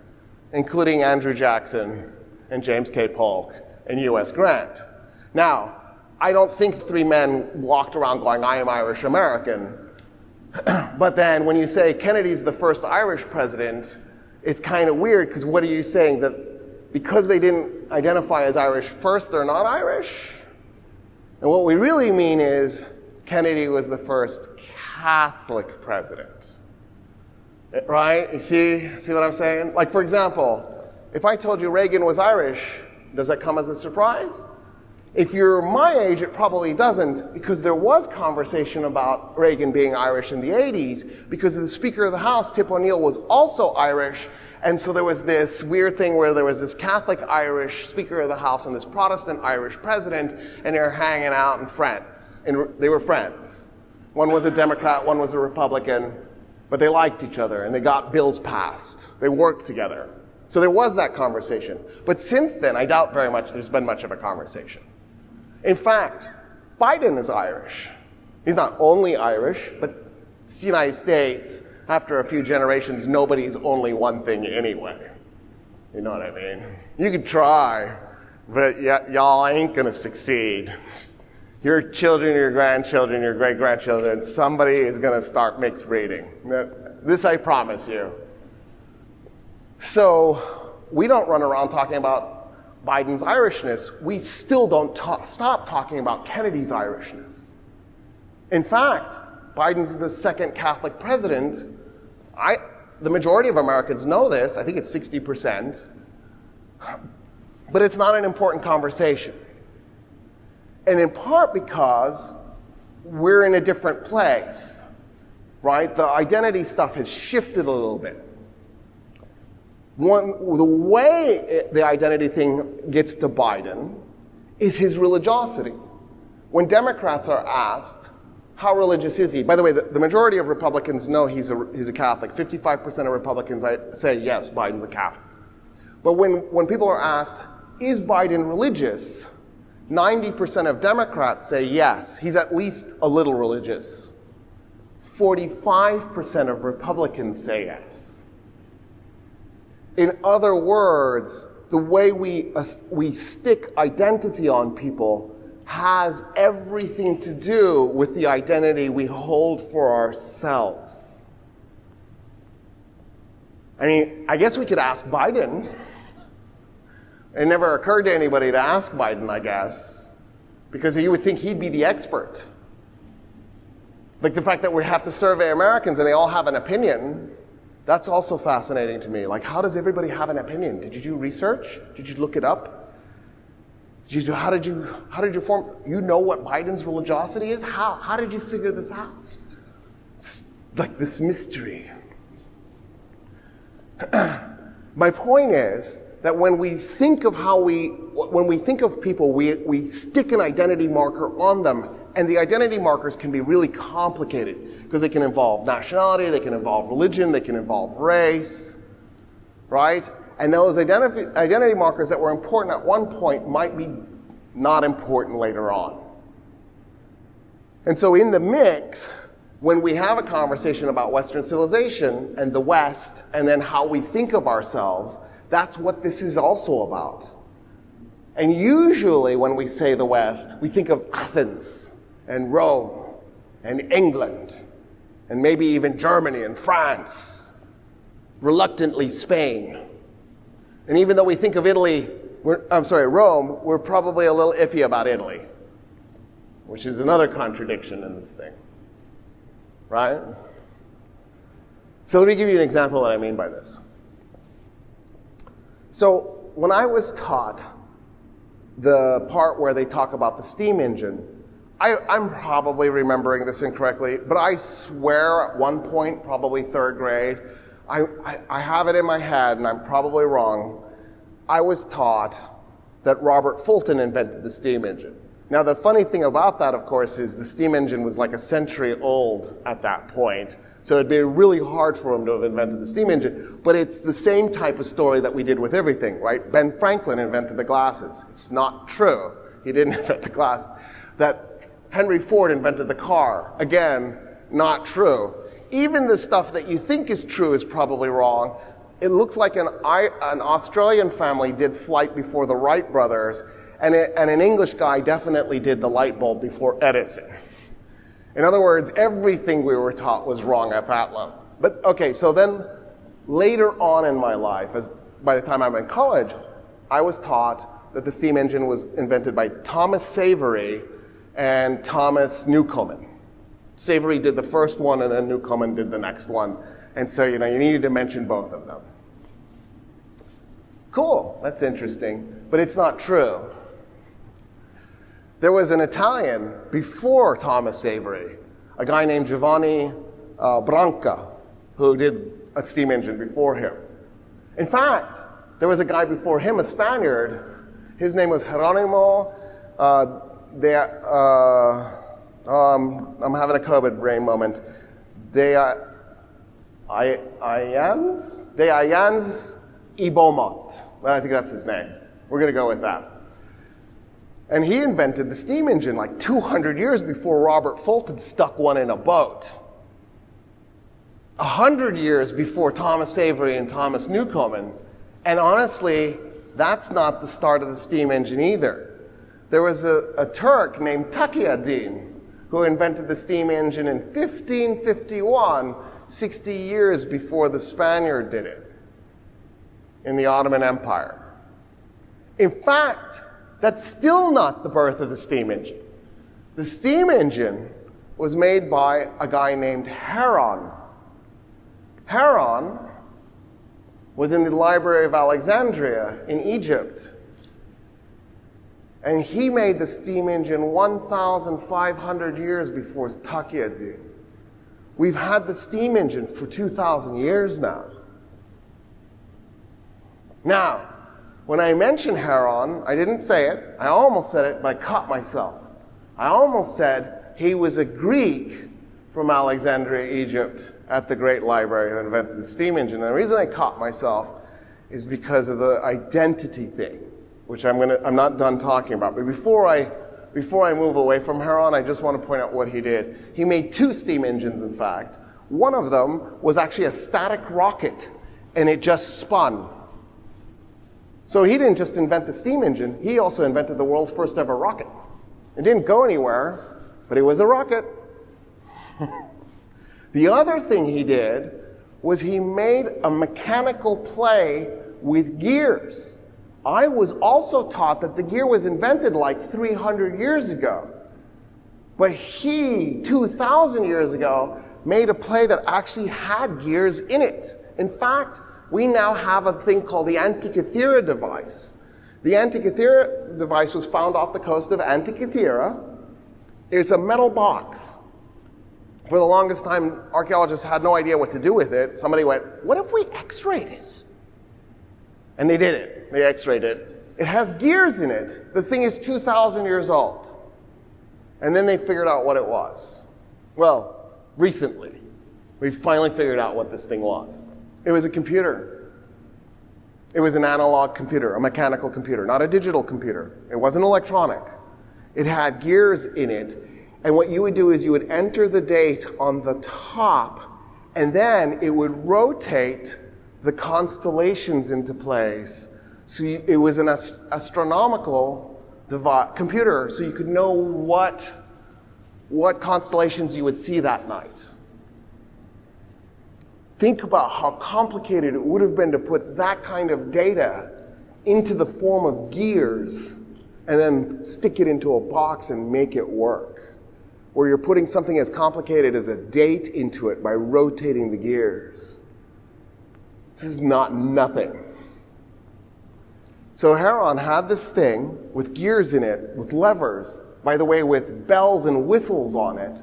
including Andrew Jackson and James K. Polk and U.S. Grant. Now, I don't think 3 men walked around going, I am Irish American. But then when you say Kennedy's the first Irish president, it's kind of weird, because what are you saying? That because they didn't identify as Irish first, they're not Irish? And what we really mean is Kennedy was the first Catholic president. Right? You see what I'm saying? Like, for example, if I told you Reagan was Irish, does that come as a surprise? If you're my age, it probably doesn't, because there was conversation about Reagan being Irish in the 80s, because the Speaker of the House, Tip O'Neill, was also Irish. And so there was this weird thing where there was this Catholic Irish Speaker of the House and this Protestant Irish president, and they were hanging out and friends. And they were friends. One was a Democrat, one was a Republican, but they liked each other, and they got bills passed. They worked together. So there was that conversation. But since then, I doubt very much there's been much of a conversation. In fact, Biden is Irish. He's not only Irish, but it's the United States. After a few generations, nobody's only one thing anyway. You know what I mean? You could try, but y'all ain't gonna succeed. Your children, your grandchildren, your great-grandchildren, somebody is gonna start mixed breeding. This I promise you. So we don't run around talking about Biden's Irishness. We still don't stop talking about Kennedy's Irishness. In fact, Biden's the second Catholic president. The majority of Americans know this. I think it's 60%. But it's not an important conversation. And in part because we're in a different place, right? The identity stuff has shifted a little bit. The way the identity thing gets to Biden is his religiosity. When Democrats are asked, how religious is he? By the way, the majority of Republicans know he's a Catholic. 55% of Republicans say, yes, Biden's a Catholic. But when people are asked, is Biden religious? 90% of Democrats say yes, he's at least a little religious. 45% of Republicans say yes. In other words, the way we stick identity on people has everything to do with the identity we hold for ourselves. I mean, I guess we could ask Biden. It never occurred to anybody to ask Biden, I guess, because you would think he'd be the expert. Like the fact that we have to survey Americans and they all have an opinion, that's also fascinating to me. Like, how does everybody have an opinion? Did you do research? Did you look it up? How did you form? You know what Biden's religiosity is? How did you figure this out? It's like this mystery. My point is that when we think of people, we stick an identity marker on them, and the identity markers can be really complicated because they can involve nationality, they can involve religion, they can involve race, right? And those identity markers that were important at one point might be not important later on. And so in the mix, when we have a conversation about Western civilization and the West, and then how we think of ourselves, that's what this is also about. And usually when we say the West, we think of Athens and Rome and England and maybe even Germany and France, reluctantly Spain. And even though we think of Rome, we're probably a little iffy about Italy, which is another contradiction in this thing, right? So let me give you an example of what I mean by this. So when I was taught the part where they talk about the steam engine, I'm probably remembering this incorrectly, but I swear at one point, probably third grade, I have it in my head, and I'm probably wrong, I was taught that Robert Fulton invented the steam engine. Now, the funny thing about that, of course, is the steam engine was like a century old at that point, so it'd be really hard for him to have invented the steam engine, but it's the same type of story that we did with everything, right? Ben Franklin invented the glasses. It's not true. He didn't invent the glass. That Henry Ford invented the car. Again, not true. Even the stuff that you think is true is probably wrong. It looks like an Australian family did flight before the Wright brothers, and an English guy definitely did the light bulb before Edison. In other words, everything we were taught was wrong at that level. But okay, so then later on in my life, by the time I'm in college, I was taught that the steam engine was invented by Thomas Savery and Thomas Newcomen. Savery did the first one, and then Newcomen did the next one. And so, you needed to mention both of them. Cool, that's interesting, but it's not true. There was an Italian before Thomas Savery, a guy named Giovanni Branca, who did a steam engine before him. In fact, there was a guy before him, a Spaniard. His name was Geronimo. I'm having a COVID brain moment. De Ayans y Beaumont. I think that's his name. We're going to go with that. And he invented the steam engine like 200 years before Robert Fulton stuck one in a boat. 100 years before Thomas Savery and Thomas Newcomen. And honestly, that's not the start of the steam engine either. There was a Turk named Taqi-ad-Din who invented the steam engine in 1551, 60 years before the Spaniard did it in the Ottoman Empire. In fact, that's still not the birth of the steam engine. The steam engine was made by a guy named Heron. Heron was in the Library of Alexandria in Egypt. And he made the steam engine 1,500 years before Takia did. We've had the steam engine for 2,000 years now. Now, when I mentioned Heron, I didn't say it. I almost said it, but I caught myself. I almost said he was a Greek from Alexandria, Egypt, at the Great Library who invented the steam engine. And the reason I caught myself is because of the identity thing, which I'm not done talking about. But before I move away from Heron, I just want to point out what he did. He made two steam engines, in fact. One of them was actually a static rocket, and it just spun. So he didn't just invent the steam engine, he also invented the world's first ever rocket. It didn't go anywhere, but it was a rocket. The other thing he did was he made a mechanical play with gears. I was also taught that the gear was invented like 300 years ago. But he, 2,000 years ago, made a play that actually had gears in it. In fact, we now have a thing called the Antikythera device. The Antikythera device was found off the coast of Antikythera. It's a metal box. For the longest time, archaeologists had no idea what to do with it. Somebody went, what if we x-rayed it? And they did it. They x-rayed it. It has gears in it. The thing is 2,000 years old. And then they figured out what it was. Well, recently, we finally figured out what this thing was. It was a computer. It was an analog computer, a mechanical computer, not a digital computer. It wasn't electronic. It had gears in it. And what you would do is you would enter the date on the top, and then it would rotate the constellations into place. So it was an astronomical computer, so you could know what constellations you would see that night. Think about how complicated it would have been to put that kind of data into the form of gears and then stick it into a box and make it work. Where you're putting something as complicated as a date into it by rotating the gears. This is not nothing. So Heron had this thing with gears in it, with levers, by the way, with bells and whistles on it.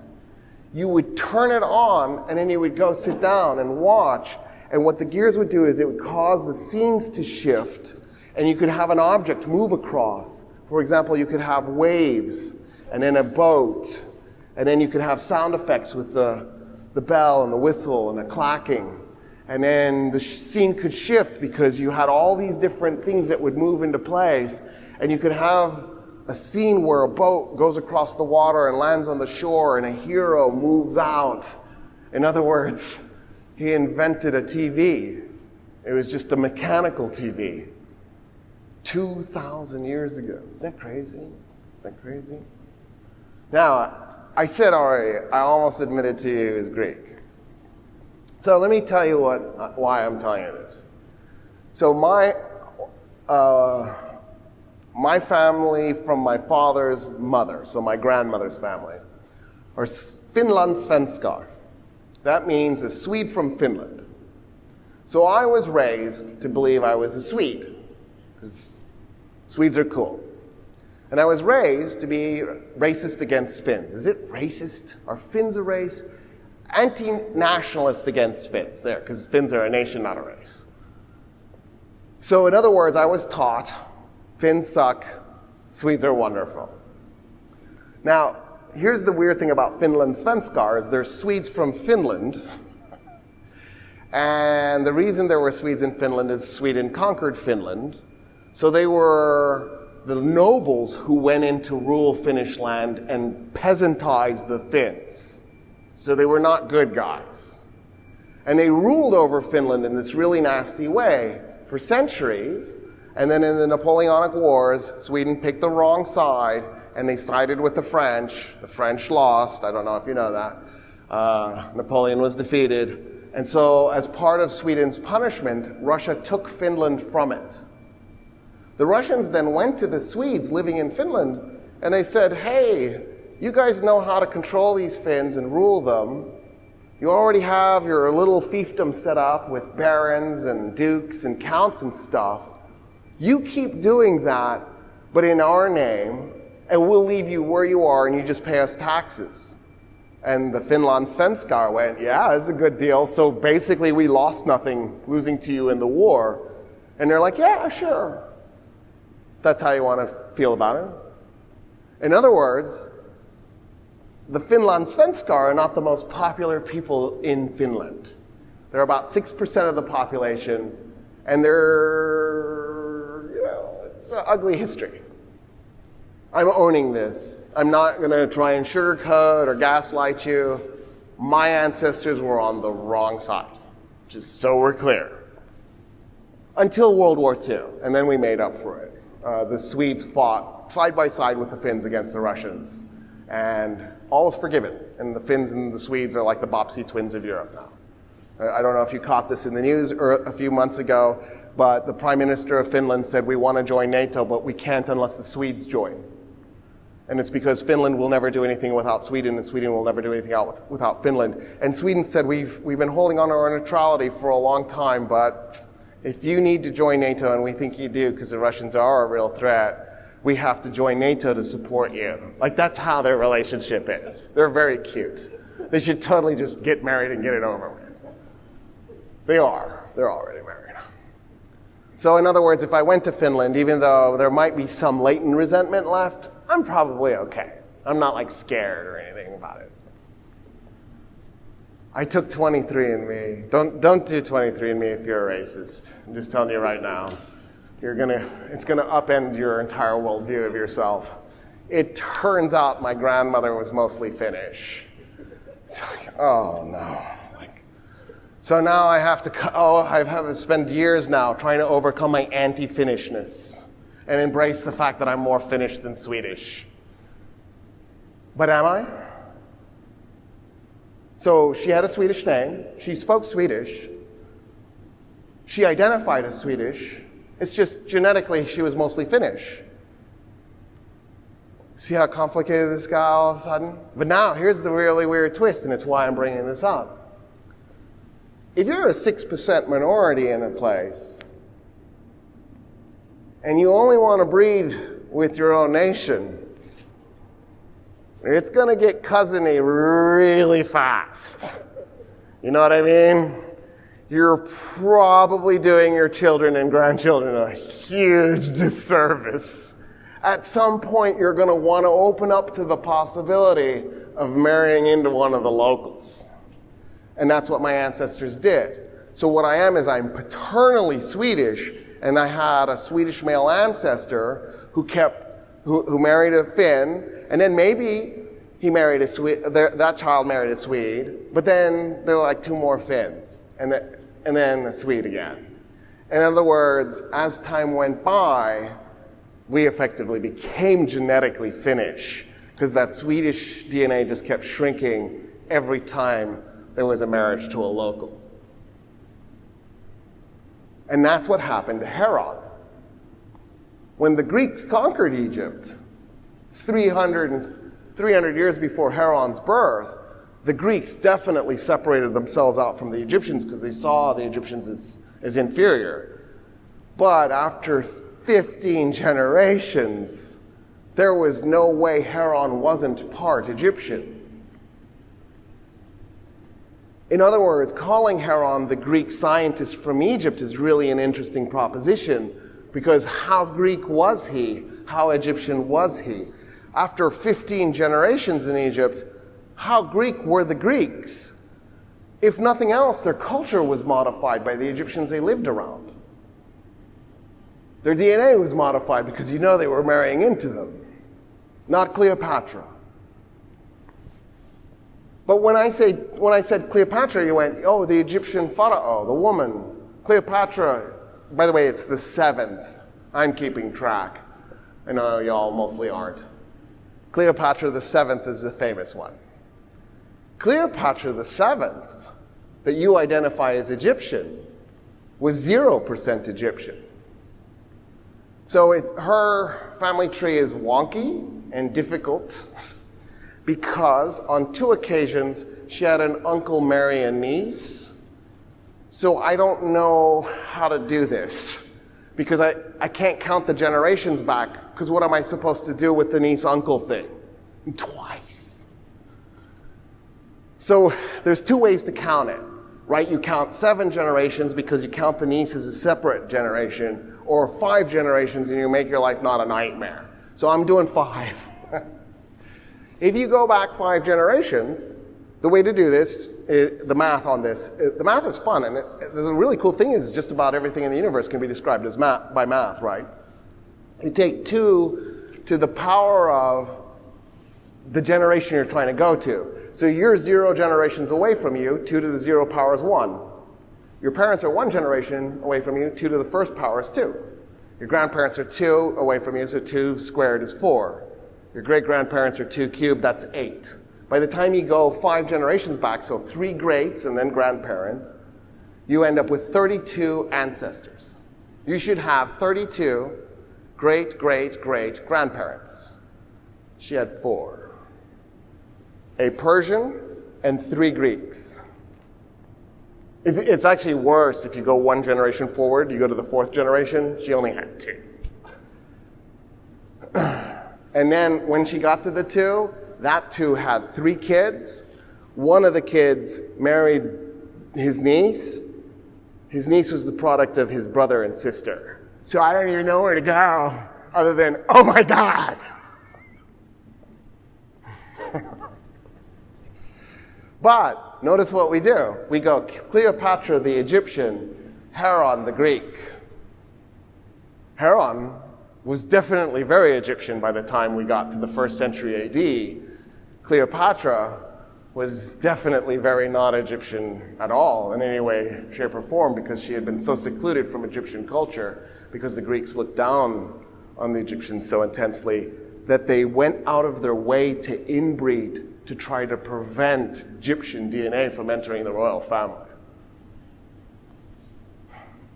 You would turn it on, and then you would go sit down and watch. And what the gears would do is it would cause the scenes to shift, and you could have an object move across. For example, you could have waves, and then a boat, and then you could have sound effects with the bell and the whistle and the clacking. And then the scene could shift because you had all these different things that would move into place. And you could have a scene where a boat goes across the water and lands on the shore and a hero moves out. In other words, he invented a TV. It was just a mechanical TV. 2,000 years ago. Isn't that crazy? Isn't that crazy? Now, I said already, I almost admitted to you is Greek. So let me tell you why I'm telling you this. So my family from my father's mother, so my grandmother's family, are Finlandssvenskar. That means a Swede from Finland. So I was raised to believe I was a Swede, because Swedes are cool. And I was raised to be racist against Finns. Is it racist? Are Finns a race? Anti-nationalist against Finns, there, because Finns are a nation, not a race. So in other words, I was taught, Finns suck, Swedes are wonderful. Now, here's the weird thing about Finlandssvenskar, is they're Swedes from Finland. And the reason there were Swedes in Finland is Sweden conquered Finland. So they were the nobles who went in to rule Finnish land and peasantized the Finns. So they were not good guys. And they ruled over Finland in this really nasty way for centuries. And then in the Napoleonic Wars, Sweden picked the wrong side and they sided with the French. The French lost. I don't know if you know that. Napoleon was defeated. And so as part of Sweden's punishment, Russia took Finland from it. The Russians then went to the Swedes living in Finland and they said, hey, you guys know how to control these Finns and rule them. You already have your little fiefdom set up with barons and dukes and counts and stuff. You keep doing that but in our name, and we'll leave you where you are and you just pay us taxes. And the Finlandssvenskar went, yeah, it's a good deal. So basically we lost nothing losing to you in the war. And they're like, yeah, sure. That's how you want to feel about it. In other words, the Finlandssvenskar are not the most popular people in Finland. They're about 6% of the population, and it's an ugly history. I'm owning this. I'm not going to try and sugarcoat or gaslight you. My ancestors were on the wrong side, just so we're clear. Until World War II, and then we made up for it. The Swedes fought side by side with the Finns against the Russians, and all is forgiven. And the Finns and the Swedes are like the Bopsy twins of Europe now. I don't know if you caught this in the news a few months ago, but the Prime Minister of Finland said we want to join NATO, but we can't unless the Swedes join. And it's because Finland will never do anything without Sweden, and Sweden will never do anything without Finland. And Sweden said, we've been holding on to our neutrality for a long time, but if you need to join NATO, and we think you do because the Russians are a real threat, we have to join NATO to support you. Like, that's how their relationship is. They're very cute. They should totally just get married and get it over with. They are. They're already married. So in other words, if I went to Finland, even though there might be some latent resentment left, I'm probably okay. I'm not like scared or anything about it. I took 23andMe. Don't do 23andMe if you're a racist. I'm just telling you right now. It's gonna upend your entire worldview of yourself. It turns out my grandmother was mostly Finnish. It's like, oh no. So now I have to spend years now trying to overcome my anti-Finnishness and embrace the fact that I'm more Finnish than Swedish. But am I? So she had a Swedish name. She spoke Swedish. She identified as Swedish. It's just genetically she was mostly Finnish. See how complicated this got all of a sudden? But now here's the really weird twist, and it's why I'm bringing this up. If you're a 6% minority in a place, and you only want to breed with your own nation, it's going to get cousiny really fast. You know what I mean? You're probably doing your children and grandchildren a huge disservice. At some point, you're going to want to open up to the possibility of marrying into one of the locals. And that's what my ancestors did. So what I am is I'm paternally Swedish, and I had a Swedish male ancestor who married a Finn, and then maybe he married a Swede, that child married a Swede, but then there were like 2 more Finns, and then a Swede again. In other words, as time went by, we effectively became genetically Finnish, because that Swedish DNA just kept shrinking every time there was a marriage to a local. And that's what happened to Heron. When the Greeks conquered Egypt, 300 years before Heron's birth, the Greeks definitely separated themselves out from the Egyptians because they saw the Egyptians as inferior. But after 15 generations, there was no way Heron wasn't part Egyptian. In other words, calling Heron the Greek scientist from Egypt is really an interesting proposition, because how Greek was he? How Egyptian was he? After 15 generations in Egypt, how Greek were the Greeks? If nothing else, their culture was modified by the Egyptians they lived around. Their DNA was modified because they were marrying into them, not Cleopatra. But when I said Cleopatra, you went, oh, the Egyptian pharaoh, the woman. Cleopatra, by the way, it's the 7th. I'm keeping track. I know y'all mostly aren't. Cleopatra the 7th is the famous one. Cleopatra the 7th, that you identify as Egyptian, was 0% Egyptian. So her family tree is wonky and difficult, because on 2 occasions, she had an uncle marry a niece. So I don't know how to do this, because I can't count the generations back because what am I supposed to do with the niece-uncle thing? Twice. So there's two ways to count it, right? You count 7 generations because you count the niece as a separate generation, or 5 generations and you make your life not a nightmare. So I'm doing 5. If you go back 5 generations, the way to do this, the math on this, the math is fun, and the really cool thing is just about everything in the universe can be described as by math, right? You take 2 to the power of the generation you're trying to go to. So you're 0 generations away from you, 2 to the 0 power is 1. Your parents are 1 generation away from you, 2 to the first power is 2. Your grandparents are 2 away from you, so 2 squared is 4. Your great-grandparents are 2 cubed, that's 8. By the time you go 5 generations back, so 3 greats and then grandparents, you end up with 32 ancestors. You should have 32 great-great-great-grandparents. She had 4. A Persian and 3 Greeks. It's actually worse if you go 1 generation forward, you go to the 4th generation, she only had 2. And then when she got to the 2, that 2 had 3 kids. One of the kids married his niece. His niece was the product of his brother and sister. So I don't even know where to go other than, oh my God. But notice what we do. We go Cleopatra the Egyptian, Heron the Greek. Heron was definitely very Egyptian by the time we got to the 1st century AD. Cleopatra was definitely very not Egyptian at all in any way, shape, or form because she had been so secluded from Egyptian culture because the Greeks looked down on the Egyptians so intensely that they went out of their way to inbreed to try to prevent Egyptian DNA from entering the royal family.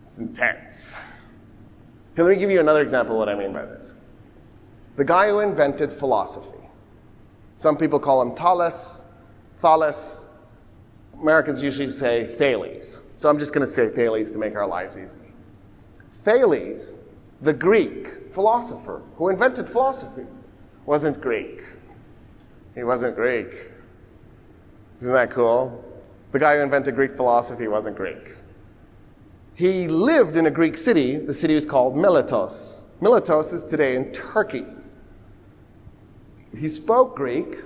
It's intense. Here, let me give you another example of what I mean by this. The guy who invented philosophy. Some people call him Thales. Americans usually say Thales. So I'm just going to say Thales to make our lives easy. Thales, the Greek philosopher who invented philosophy, wasn't Greek. He wasn't Greek. Isn't that cool? The guy who invented Greek philosophy wasn't Greek. He lived in a Greek city. The city was called Miletos. Miletos is today in Turkey. He spoke Greek,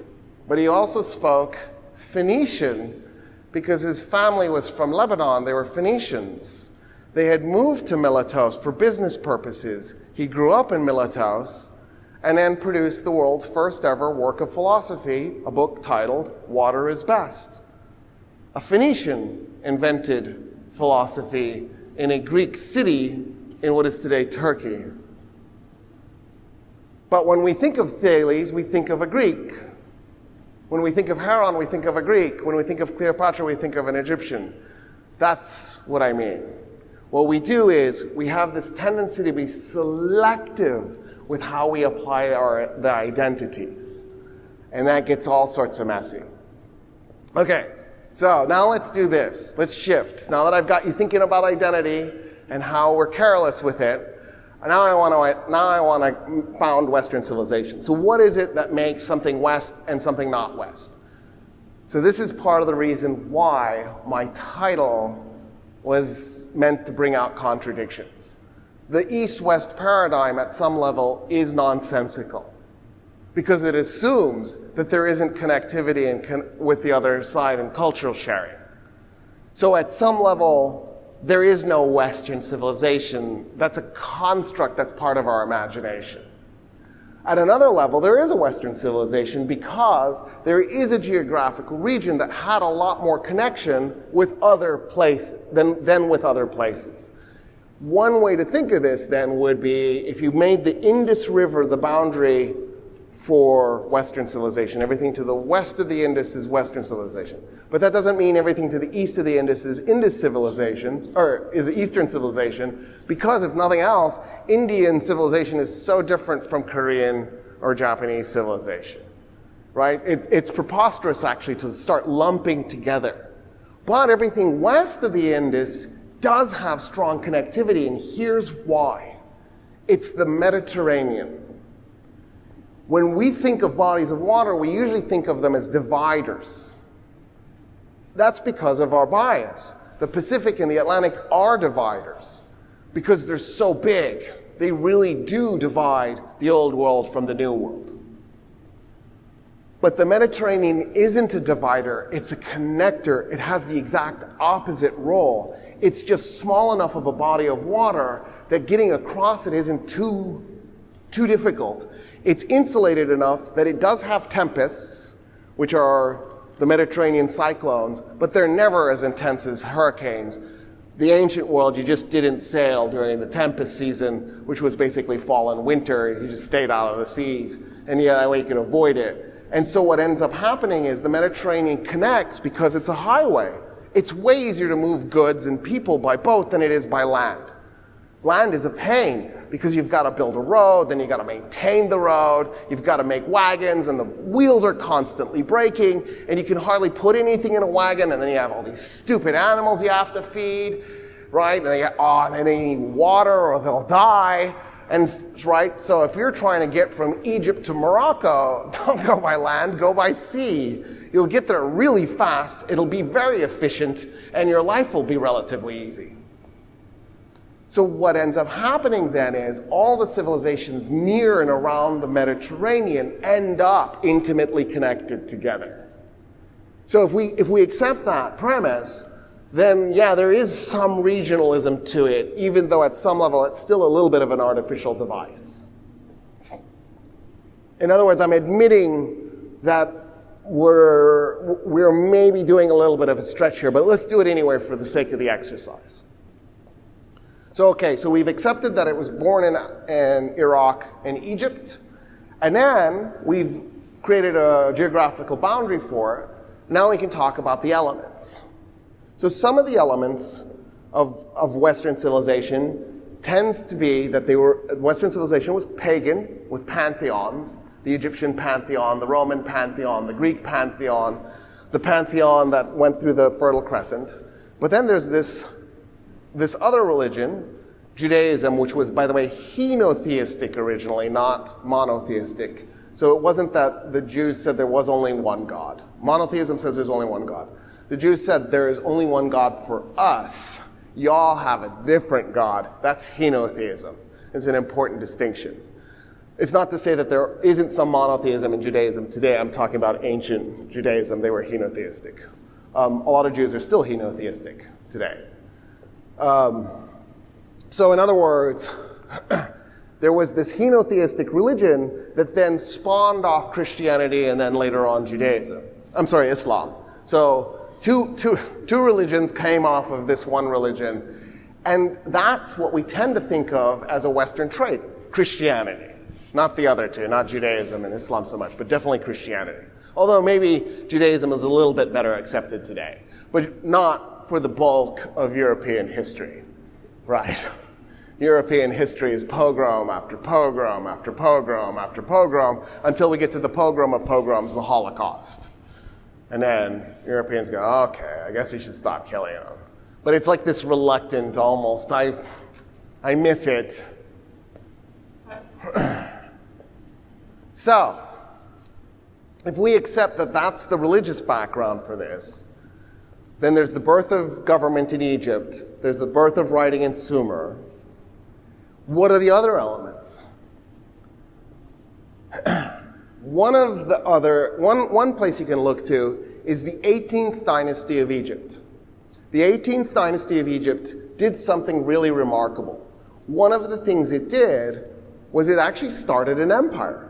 but he also spoke Phoenician because his family was from Lebanon. They were Phoenicians. They had moved to Miletos for business purposes. He grew up in Miletos and then produced the world's first ever work of philosophy, a book titled Water is Best. A Phoenician invented philosophy in a Greek city in what is today Turkey. But when we think of Thales, we think of a Greek. When we think of Heron, we think of a Greek. When we think of Cleopatra, we think of an Egyptian. That's what I mean. What we do is we have this tendency to be selective with how we apply the identities. And that gets all sorts of messy. Okay, so now let's do this. Let's shift. Now that I've got you thinking about identity and how we're careless with it, now I want to found Western civilization. So what is it that makes something West and something not West? So this is part of the reason why my title was meant to bring out contradictions. The East-West paradigm at some level is nonsensical because it assumes that there isn't connectivity with the other side and cultural sharing. So at some level, there is no Western civilization. That's a construct that's part of our imagination. At another level, there is a Western civilization because there is a geographical region that had a lot more connection with other places than with other places. One way to think of this then would be if you made the Indus River the boundary for Western civilization. Everything to the west of the Indus is Western civilization. But that doesn't mean everything to the east of the Indus is Indus civilization, or is Eastern civilization, because if nothing else, Indian civilization is so different from Korean or Japanese civilization, right? It's preposterous actually to start lumping together. But everything west of the Indus does have strong connectivity, and here's why. It's the Mediterranean. When we think of bodies of water, we usually think of them as dividers. That's because of our bias. The Pacific and the Atlantic are dividers because they're so big. They really do divide the old world from the new world. But the Mediterranean isn't a divider, it's a connector. It has the exact opposite role. It's just small enough of a body of water that getting across it isn't too difficult. It's insulated enough that it does have tempests, which are the Mediterranean cyclones, but they're never as intense as hurricanes. The ancient world, you just didn't sail during the tempest season, which was basically fall and winter. You just stayed out of the seas, and yeah, that way you could avoid it. And so what ends up happening is the Mediterranean connects because it's a highway. It's way easier to move goods and people by boat than it is by land. Land is a pain because you've got to build a road, then you've got to maintain the road, you've got to make wagons, and the wheels are constantly breaking, and you can hardly put anything in a wagon, and then you have all these stupid animals you have to feed, right? And they need water or they'll die. And right, so if you're trying to get from Egypt to Morocco, don't go by land, go by sea. You'll get there really fast, it'll be very efficient, and your life will be relatively easy. So what ends up happening then is all the civilizations near and around the Mediterranean end up intimately connected together. So if we accept that premise, then yeah, there is some regionalism to it, even though at some level it's still a little bit of an artificial device. In other words, I'm admitting that we're maybe doing a little bit of a stretch here, but let's do it anyway for the sake of the exercise. So okay, so we've accepted that it was born in Iraq and Egypt, and then we've created a geographical boundary for it. Now we can talk about the elements. So some of the elements of Western civilization tends to be that Western civilization was pagan with pantheons, the Egyptian pantheon, the Roman pantheon, the Greek pantheon, the pantheon that went through the Fertile Crescent. But then there's this other religion, Judaism, which was, by the way, henotheistic originally, not monotheistic. So it wasn't that the Jews said there was only one God. Monotheism says there's only one God. The Jews said there is only one God for us. Y'all have a different God. That's henotheism. It's an important distinction. It's not to say that there isn't some monotheism in Judaism today. I'm talking about ancient Judaism. They were henotheistic. A lot of Jews are still henotheistic today. So in other words, there was this henotheistic religion that then spawned off Christianity and then later on Islam. So two religions came off of this one religion, and that's what we tend to think of as a Western trait, Christianity. Not the other two, not Judaism and Islam so much, but definitely Christianity. Although maybe Judaism is a little bit better accepted today, but not for the bulk of European history, right? European history is pogrom after pogrom after pogrom after pogrom until we get to the pogrom of pogroms, the Holocaust. And then Europeans go, okay, I guess we should stop killing them. But it's like this reluctant almost, I miss it. So, if we accept that that's the religious background for this, then there's the birth of government in Egypt, there's the birth of writing in Sumer. What are the other elements? One place you can look to is the 18th dynasty of Egypt. The 18th dynasty of Egypt did something really remarkable. One of the things it did was it actually started an empire.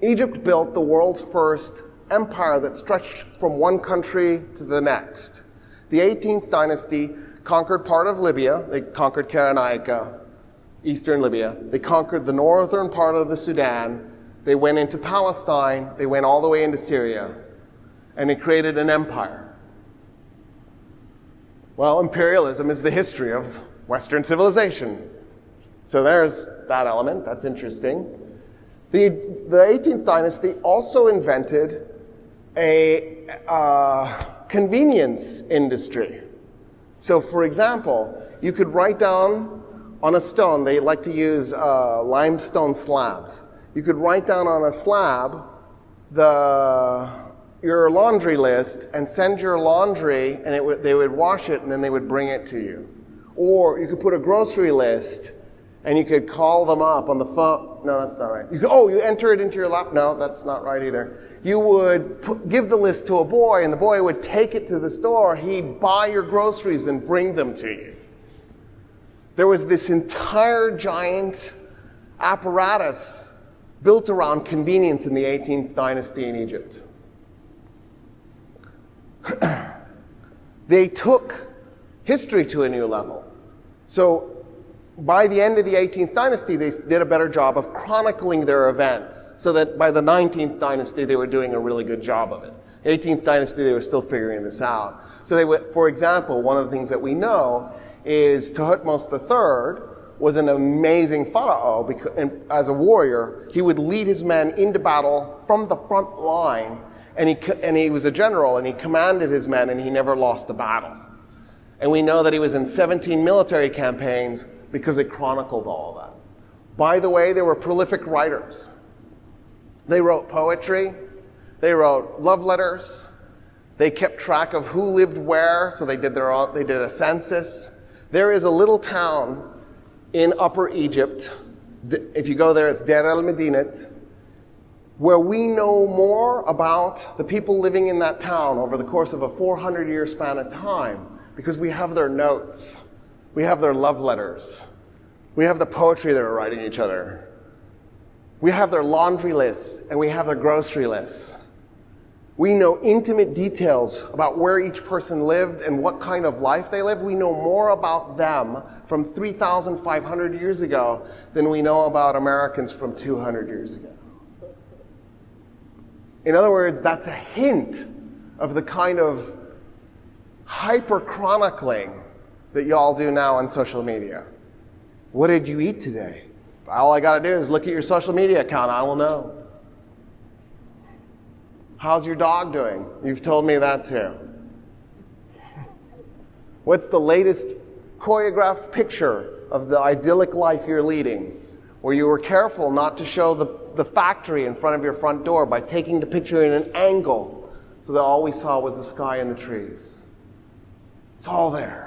Egypt built the world's first empire that stretched from one country to the next. The 18th dynasty conquered part of Libya. They conquered Cyrenaica, eastern Libya. They conquered the northern part of the Sudan. They went into Palestine. They went all the way into Syria. And they created an empire. Well, imperialism is the history of Western civilization. So there's that element. That's interesting. The 18th dynasty also invented a convenience industry. So, for example, you could write down on a stone, they like to use limestone slabs. you could write down on a slab your laundry list and send your laundry, and they would wash it, and then they would bring it to you. Or you could put a grocery list, and you could call them up on the phone. No, that's not right. You enter it into your lap. No, that's not right either. You would give the list to a boy, and the boy would take it to the store. He'd buy your groceries and bring them to you. There was this entire giant apparatus built around convenience in the 18th dynasty in Egypt. They took history to a new level. So by the end of the 18th dynasty, they did a better job of chronicling their events, so that by the 19th dynasty, they were doing a really good job of it. 18th dynasty, they were still figuring this out. So they would, for example, one of the things that we know is Thutmose III was an amazing pharaoh, because, and as a warrior, he would lead his men into battle from the front line, and he was a general, and he commanded his men, and he never lost a battle. And we know that he was in 17 military campaigns because they chronicled all of that. By the way, they were prolific writers. They wrote poetry, they wrote love letters, they kept track of who lived where, so they did a census. There is a little town in Upper Egypt, if you go there, it's Deir el-Medinat, where we know more about the people living in that town over the course of a 400-year span of time, because we have their notes, we have their love letters, we have the poetry they were writing each other, we have their laundry lists, and we have their grocery lists. We know intimate details about where each person lived and what kind of life they lived. We know more about them from 3,500 years ago than we know about Americans from 200 years ago. In other words, that's a hint of the kind of hyper-chronicling that y'all do now on social media. What did you eat today? All I got to do is look at your social media account. I will know. How's your dog doing? You've told me that too. What's the latest choreographed picture of the idyllic life you're leading, where you were careful not to show the factory in front of your front door by taking the picture in an angle so that all we saw was the sky and the trees? It's all there.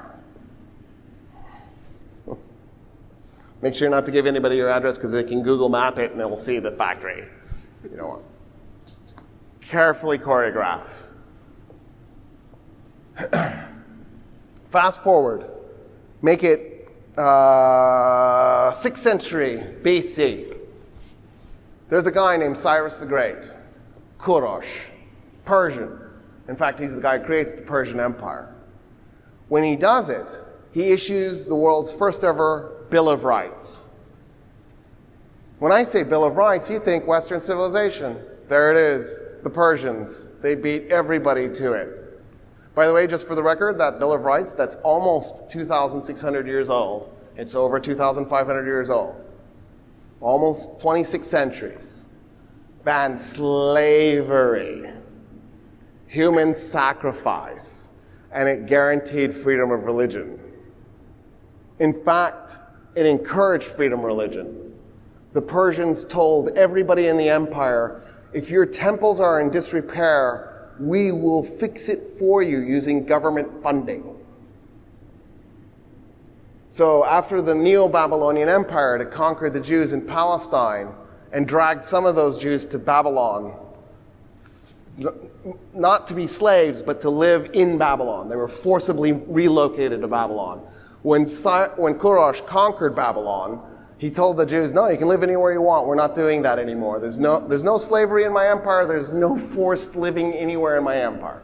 Make sure not to give anybody your address, because they can Google map it and they'll see the factory. You don't want. Just carefully choreograph. Fast forward. Make it 6th century BC. There's a guy named Cyrus the Great, Kurosh, Persian. In fact, he's the guy who creates the Persian Empire. When he does it, he issues the world's first ever Bill of Rights. When I say Bill of Rights, you think Western civilization. There it is, the Persians. They beat everybody to it. By the way, just for the record, that Bill of Rights, that's almost 2,600 years old. It's over 2,500 years old. Almost 26 centuries. Banned slavery, human sacrifice, and it guaranteed freedom of religion. In fact, it encouraged freedom of religion. The Persians told everybody in the empire, if your temples are in disrepair, we will fix it for you using government funding. So after the Neo-Babylonian Empire had conquered the Jews in Palestine and dragged some of those Jews to Babylon, not to be slaves, but to live in Babylon. They were forcibly relocated to Babylon. When Kurosh conquered Babylon, he told the Jews, no, you can live anywhere you want. We're not doing that anymore. There's no slavery in my empire. There's no forced living anywhere in my empire.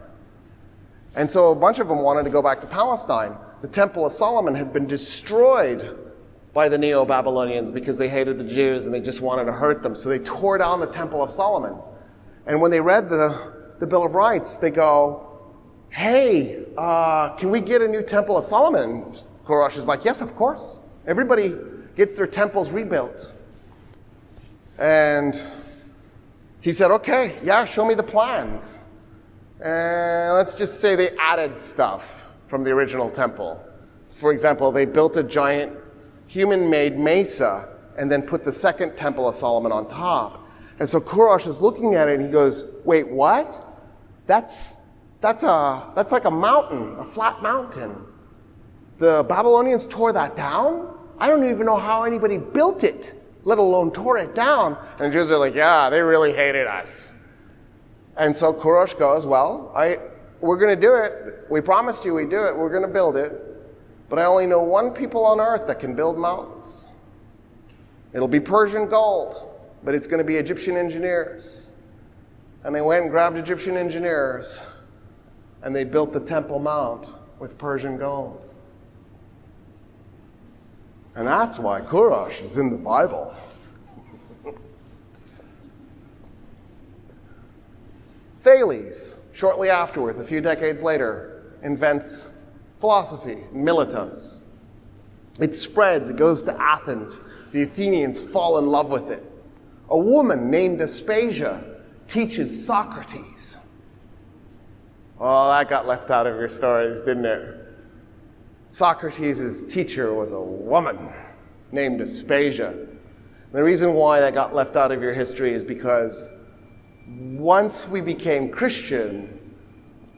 And so a bunch of them wanted to go back to Palestine. The Temple of Solomon had been destroyed by the Neo-Babylonians because they hated the Jews and they just wanted to hurt them. So they tore down the Temple of Solomon. And when they read the Bill of Rights, they go, hey, can we get a new Temple of Solomon? Kurosh is like, yes, of course. Everybody gets their temples rebuilt. And he said, okay, yeah, show me the plans. And let's just say they added stuff from the original temple. For example, they built a giant human-made mesa and then put the second Temple of Solomon on top. And so Kurash is looking at it and he goes, wait, what? That's like a mountain, a flat mountain. The Babylonians tore that down? I don't even know how anybody built it, let alone tore it down. And the Jews are like, yeah, they really hated us. And so Kurash goes, well, we're going to do it. We promised you we'd do it. We're going to build it. But I only know one people on earth that can build mountains. It'll be Persian gold, but it's going to be Egyptian engineers. And they went and grabbed Egyptian engineers, and they built the Temple Mount with Persian gold. And that's why Kurash is in the Bible. Thales, shortly afterwards, a few decades later, invents philosophy, Miletus. It spreads, it goes to Athens. The Athenians fall in love with it. A woman named Aspasia teaches Socrates. Oh, that got left out of your stories, didn't it? Socrates' teacher was a woman named Aspasia. The reason why that got left out of your history is because once we became Christian,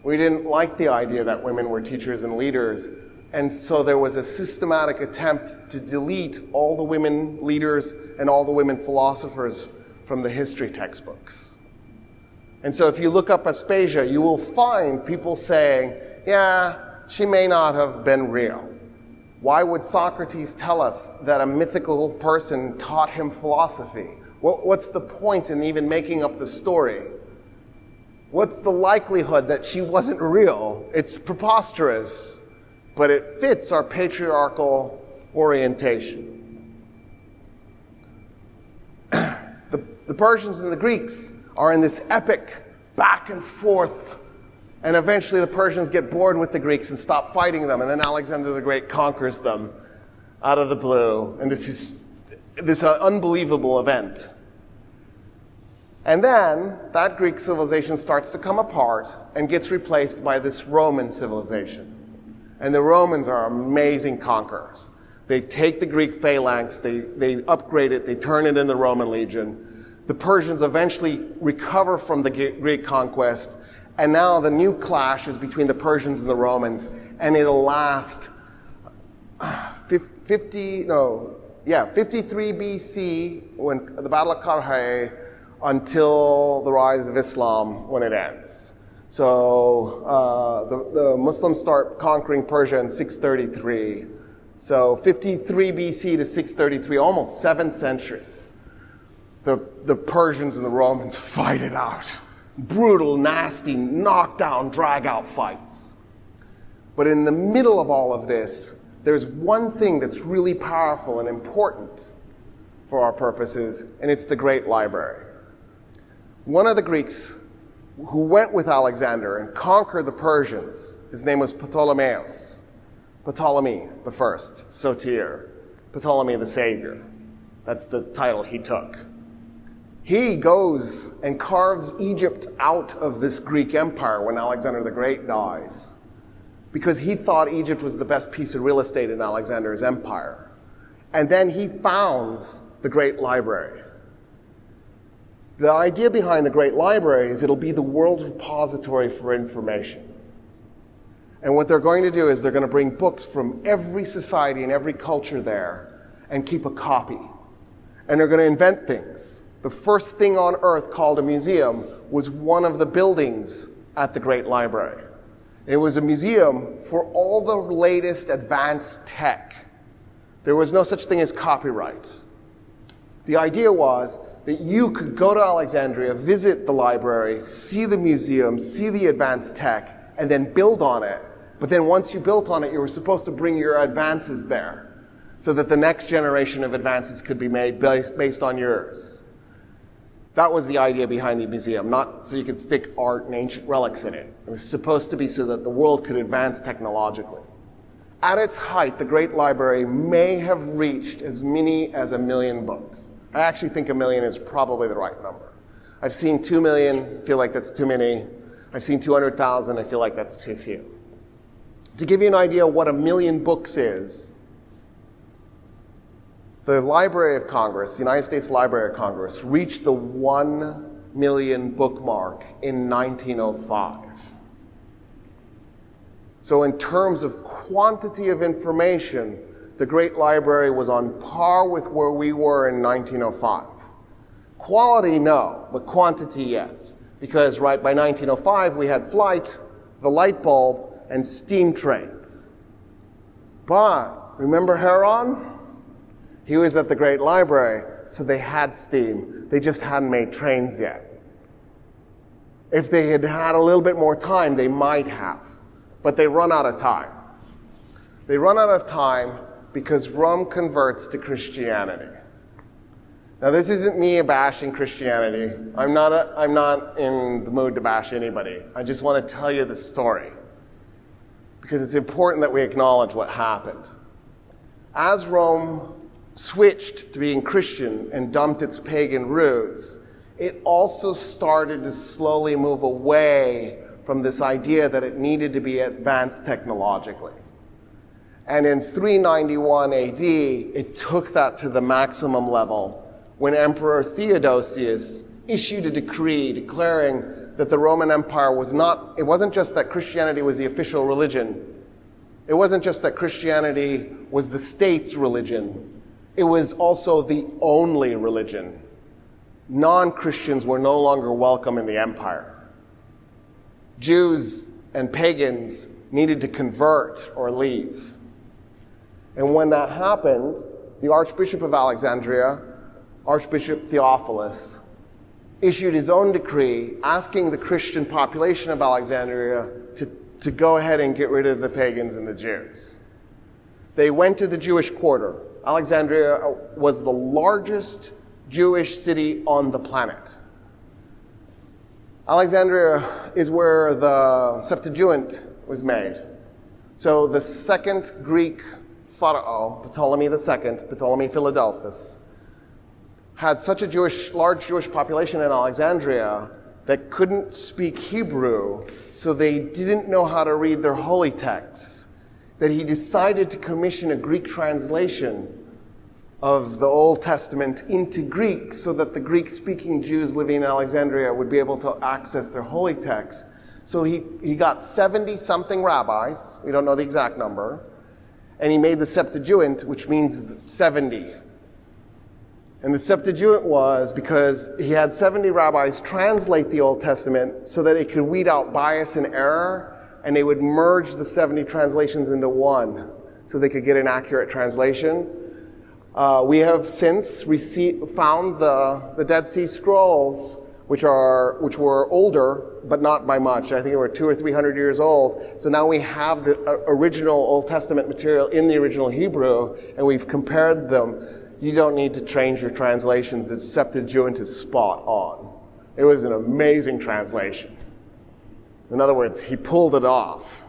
we didn't like the idea that women were teachers and leaders. And so there was a systematic attempt to delete all the women leaders and all the women philosophers from the history textbooks. And so if you look up Aspasia, you will find people saying, yeah, she may not have been real. Why would Socrates tell us that a mythical person taught him philosophy? What's the point in even making up the story? What's the likelihood that she wasn't real? It's preposterous, but it fits our patriarchal orientation. The Persians and the Greeks are in this epic back and forth, and eventually the Persians get bored with the Greeks and stop fighting them, and then Alexander the Great conquers them out of the blue, and this unbelievable event. And then that Greek civilization starts to come apart and gets replaced by this Roman civilization. And the Romans are amazing conquerors. They take the Greek phalanx, they upgrade it, they turn it into the Roman legion. The Persians eventually recover from the Greek conquest, and now the new clash is between the Persians and the Romans, and it'll last 53 BC, when the Battle of Karhay, until the rise of Islam, when it ends. So the Muslims start conquering Persia in 633. So 53 BC to 633, almost 7 centuries. The Persians and the Romans fight it out. Brutal, nasty, knockdown, drag-out fights. But in the middle of all of this, there's one thing that's really powerful and important for our purposes, and it's the Great Library. One of the Greeks who went with Alexander and conquered the Persians, his name was Ptolemy the First, Sotir, Ptolemy the Savior. That's the title he took. He goes and carves Egypt out of this Greek empire when Alexander the Great dies, because he thought Egypt was the best piece of real estate in Alexander's empire. And then he founds the Great Library. The idea behind the Great Library is it'll be the world's repository for information. And what they're going to do is they're going to bring books from every society and every culture there and keep a copy. And they're going to invent things. The first thing on earth called a museum was one of the buildings at the Great Library. It was a museum for all the latest advanced tech. There was no such thing as copyright. The idea was that you could go to Alexandria, visit the library, see the museum, see the advanced tech, and then build on it. But then once you built on it, you were supposed to bring your advances there so that the next generation of advances could be made based on yours. That was the idea behind the museum, not so you could stick art and ancient relics in it. It was supposed to be so that the world could advance technologically. At its height, the Great Library may have reached as many as 1 million books. I actually think 1 million is probably the right number. I've seen 2 million, feel like that's too many. I've seen 200,000, I feel like that's too few. To give you an idea of what 1 million books is, the Library of Congress, the United States Library of Congress, reached the 1 million bookmark in 1905. So in terms of quantity of information, the Great Library was on par with where we were in 1905. Quality, no, but quantity, yes. Because right by 1905, we had flight, the light bulb, and steam trains. But remember Heron? He was at the Great Library, so they had steam. They just hadn't made trains yet. If they had had a little bit more time, they might have. But they run out of time. They run out of time because Rome converts to Christianity. Now, this isn't me bashing Christianity. I'm not in the mood to bash anybody. I just want to tell you the story because it's important that we acknowledge what happened. As Rome switched to being Christian and dumped its pagan roots, it also started to slowly move away from this idea that it needed to be advanced technologically. And in 391 AD, it took that to the maximum level when Emperor Theodosius issued a decree declaring that the Roman Empire it wasn't just that Christianity was the official religion. It wasn't just that Christianity was the state's religion. It was also the only religion. Non-Christians were no longer welcome in the empire. Jews and pagans needed to convert or leave. And when that happened, the Archbishop of Alexandria, Archbishop Theophilus, issued his own decree asking the Christian population of Alexandria to go ahead and get rid of the pagans and the Jews. They went to the Jewish quarter. Alexandria was the largest Jewish city on the planet. Alexandria is where the Septuagint was made. So the second Greek pharaoh, Ptolemy II, Ptolemy Philadelphus, had such a large Jewish population in Alexandria that couldn't speak Hebrew, so they didn't know how to read their holy texts, that he decided to commission a Greek translation of the Old Testament into Greek so that the Greek-speaking Jews living in Alexandria would be able to access their holy texts. So he got 70-something rabbis, we don't know the exact number, and he made the Septuagint, which means 70. And the Septuagint was because he had 70 rabbis translate the Old Testament so that it could weed out bias and error, and they would merge the 70 translations into one so they could get an accurate translation. We have since found the Dead Sea Scrolls, which were older, but not by much. I think they were 200 or 300 years old. So now we have the original Old Testament material in the original Hebrew, and we've compared them. You don't need to change your translations. The Septuagint is spot on. It was an amazing translation. In other words, he pulled it off.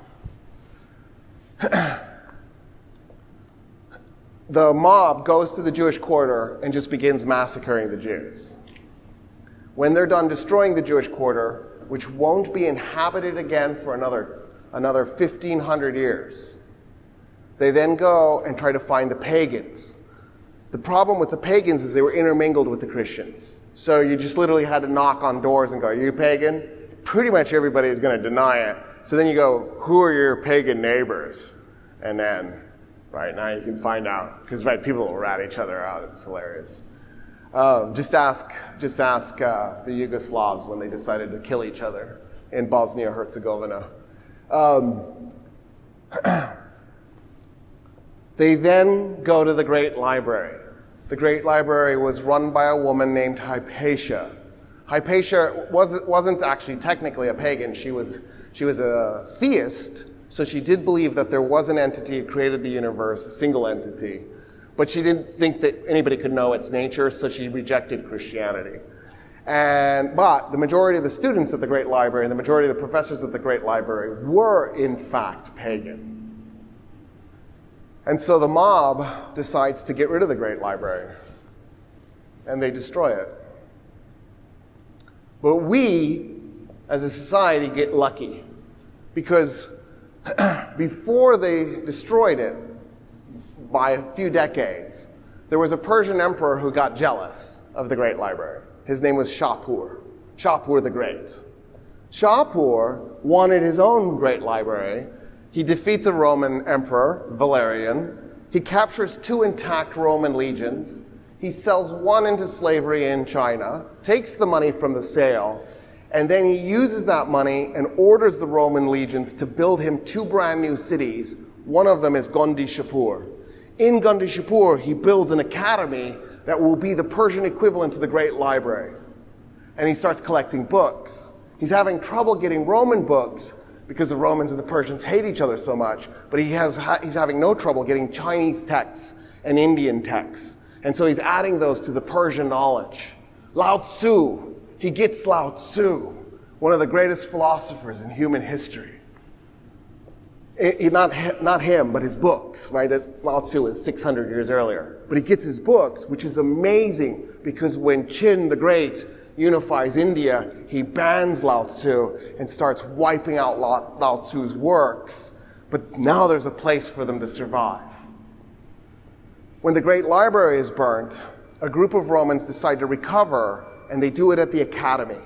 The mob goes to the Jewish quarter and just begins massacring the Jews. When they're done destroying the Jewish quarter, which won't be inhabited again for another 1,500 years, they then go and try to find the pagans. The problem with the pagans is they were intermingled with the Christians. So you just literally had to knock on doors and go, "Are you pagan?" Pretty much everybody is going to deny it. So then you go, "Who are your pagan neighbors?" And then, right, now you can find out. Because, right, people will rat each other out. It's hilarious. Just ask the Yugoslavs when they decided to kill each other in Bosnia-Herzegovina. They then go to the Great Library. The Great Library was run by a woman named Hypatia. Hypatia wasn't actually technically a pagan. She was a theist, so she did believe that there was an entity who created the universe, a single entity. But she didn't think that anybody could know its nature, so she rejected Christianity. But the majority of the students at the Great Library and the majority of the professors at the Great Library were, in fact, pagan. And so the mob decides to get rid of the Great Library, and they destroy it. But we, as a society, get lucky, because before they destroyed it, by a few decades, There was a Persian emperor who got jealous of the Great Library. His name was Shapur the Great. Shapur wanted his own great library. He defeats a Roman emperor, Valerian. He captures 2 intact Roman legions. He sells one into slavery in China, takes the money from the sale, and then he uses that money and orders the Roman legions to build him 2 brand new cities. One of them is Gondishapur. In Gondishapur, he builds an academy that will be the Persian equivalent to the Great Library. And he starts collecting books. He's having trouble getting Roman books because the Romans and the Persians hate each other so much, but he's having no trouble getting Chinese texts and Indian texts. And so he's adding those to the Persian knowledge. Lao Tzu, he gets Lao Tzu, one of the greatest philosophers in human history. Not him, but his books, right? Lao Tzu is 600 years earlier. But he gets his books, which is amazing, because when Qin the Great unifies India, he bans Lao Tzu and starts wiping out Lao Tzu's works. But now there's a place for them to survive. When the Great Library is burnt, a group of Romans decide to recover, and they do it at the Academy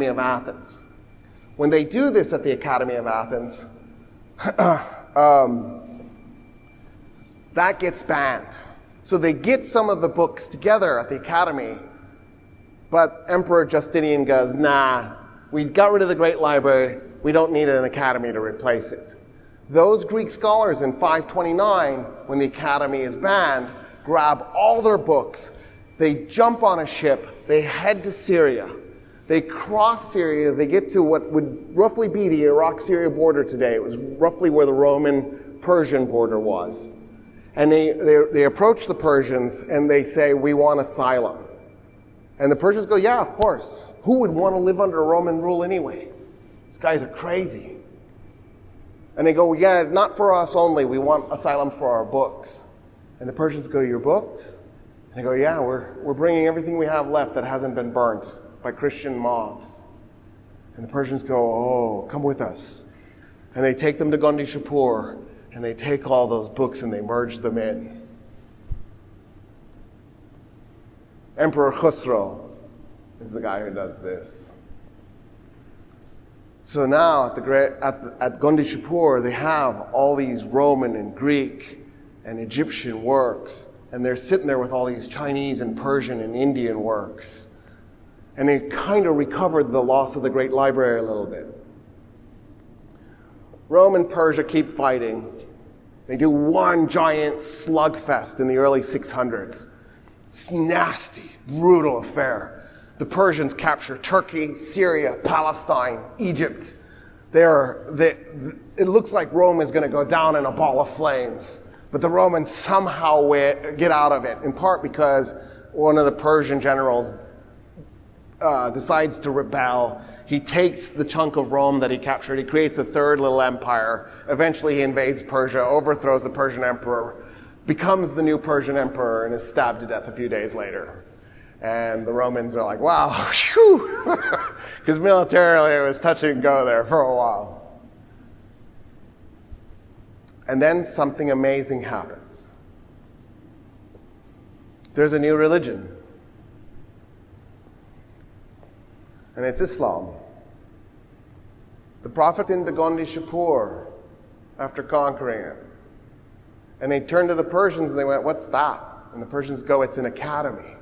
of Athens. When they do this at the Academy of Athens, that gets banned. So they get some of the books together at the Academy, but Emperor Justinian goes, nah, we got rid of the Great Library, we don't need an academy to replace it. Those Greek scholars in 529, when the academy is banned, grab all their books, they jump on a ship, they head to Syria. They cross Syria, they get to what would roughly be the Iraq-Syria border today. It was roughly where the Roman-Persian border was. And they approach the Persians and they say, we want asylum. And the Persians go, yeah, of course. Who would want to live under Roman rule anyway? These guys are crazy. And they go, yeah, not for us only. We want asylum for our books. And the Persians go, your books? And they go, yeah, we're bringing everything we have left that hasn't been burnt by Christian mobs. And the Persians go, oh, come with us. And they take them to Gondishapur, and they take all those books and they merge them in. Emperor Khusro is the guy who does this. So now at Gondishapur, they have all these Roman and Greek and Egyptian works, and they're sitting there with all these Chinese and Persian and Indian works. And they kind of recovered the loss of the Great Library a little bit. Rome and Persia keep fighting. They do one giant slugfest in the early 600s. It's a nasty, brutal affair. The Persians capture Turkey, Syria, Palestine, Egypt. It looks like Rome is going to go down in a ball of flames. But the Romans somehow get out of it, in part because one of the Persian generals decides to rebel. He takes the chunk of Rome that he captured. He creates a third little empire. Eventually he invades Persia, overthrows the Persian emperor, becomes the new Persian emperor, and is stabbed to death a few days later. And the Romans are like, wow, whew, because militarily it was touch and go there for a while. And then something amazing happens. There's a new religion. And it's Islam. The Prophet in the Gondishapur, after conquering it. And they turned to the Persians and they went, what's that? And the Persians go, it's an academy.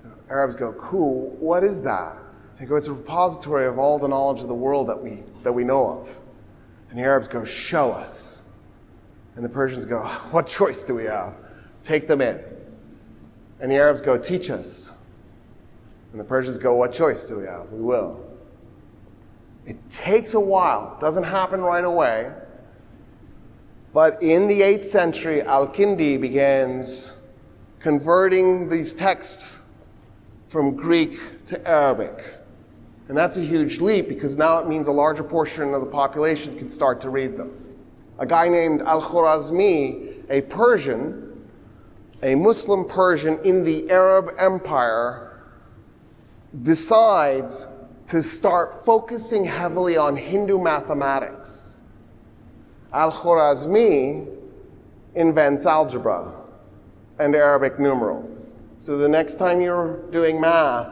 The Arabs go, cool, what is that? They go, it's a repository of all the knowledge of the world that we know of. And the Arabs go, show us. And the Persians go, what choice do we have? Take them in. And the Arabs go, teach us. And the Persians go, what choice do we have? We will. It takes a while. It doesn't happen right away. But in the 8th century, Al-Kindi begins converting these texts from Greek to Arabic. And that's a huge leap because now it means a larger portion of the population can start to read them. A guy named Al-Khwarizmi, a Persian, a Muslim Persian in the Arab Empire, decides to start focusing heavily on Hindu mathematics. Al-Khwarizmi invents algebra. and Arabic numerals. So the next time you're doing math,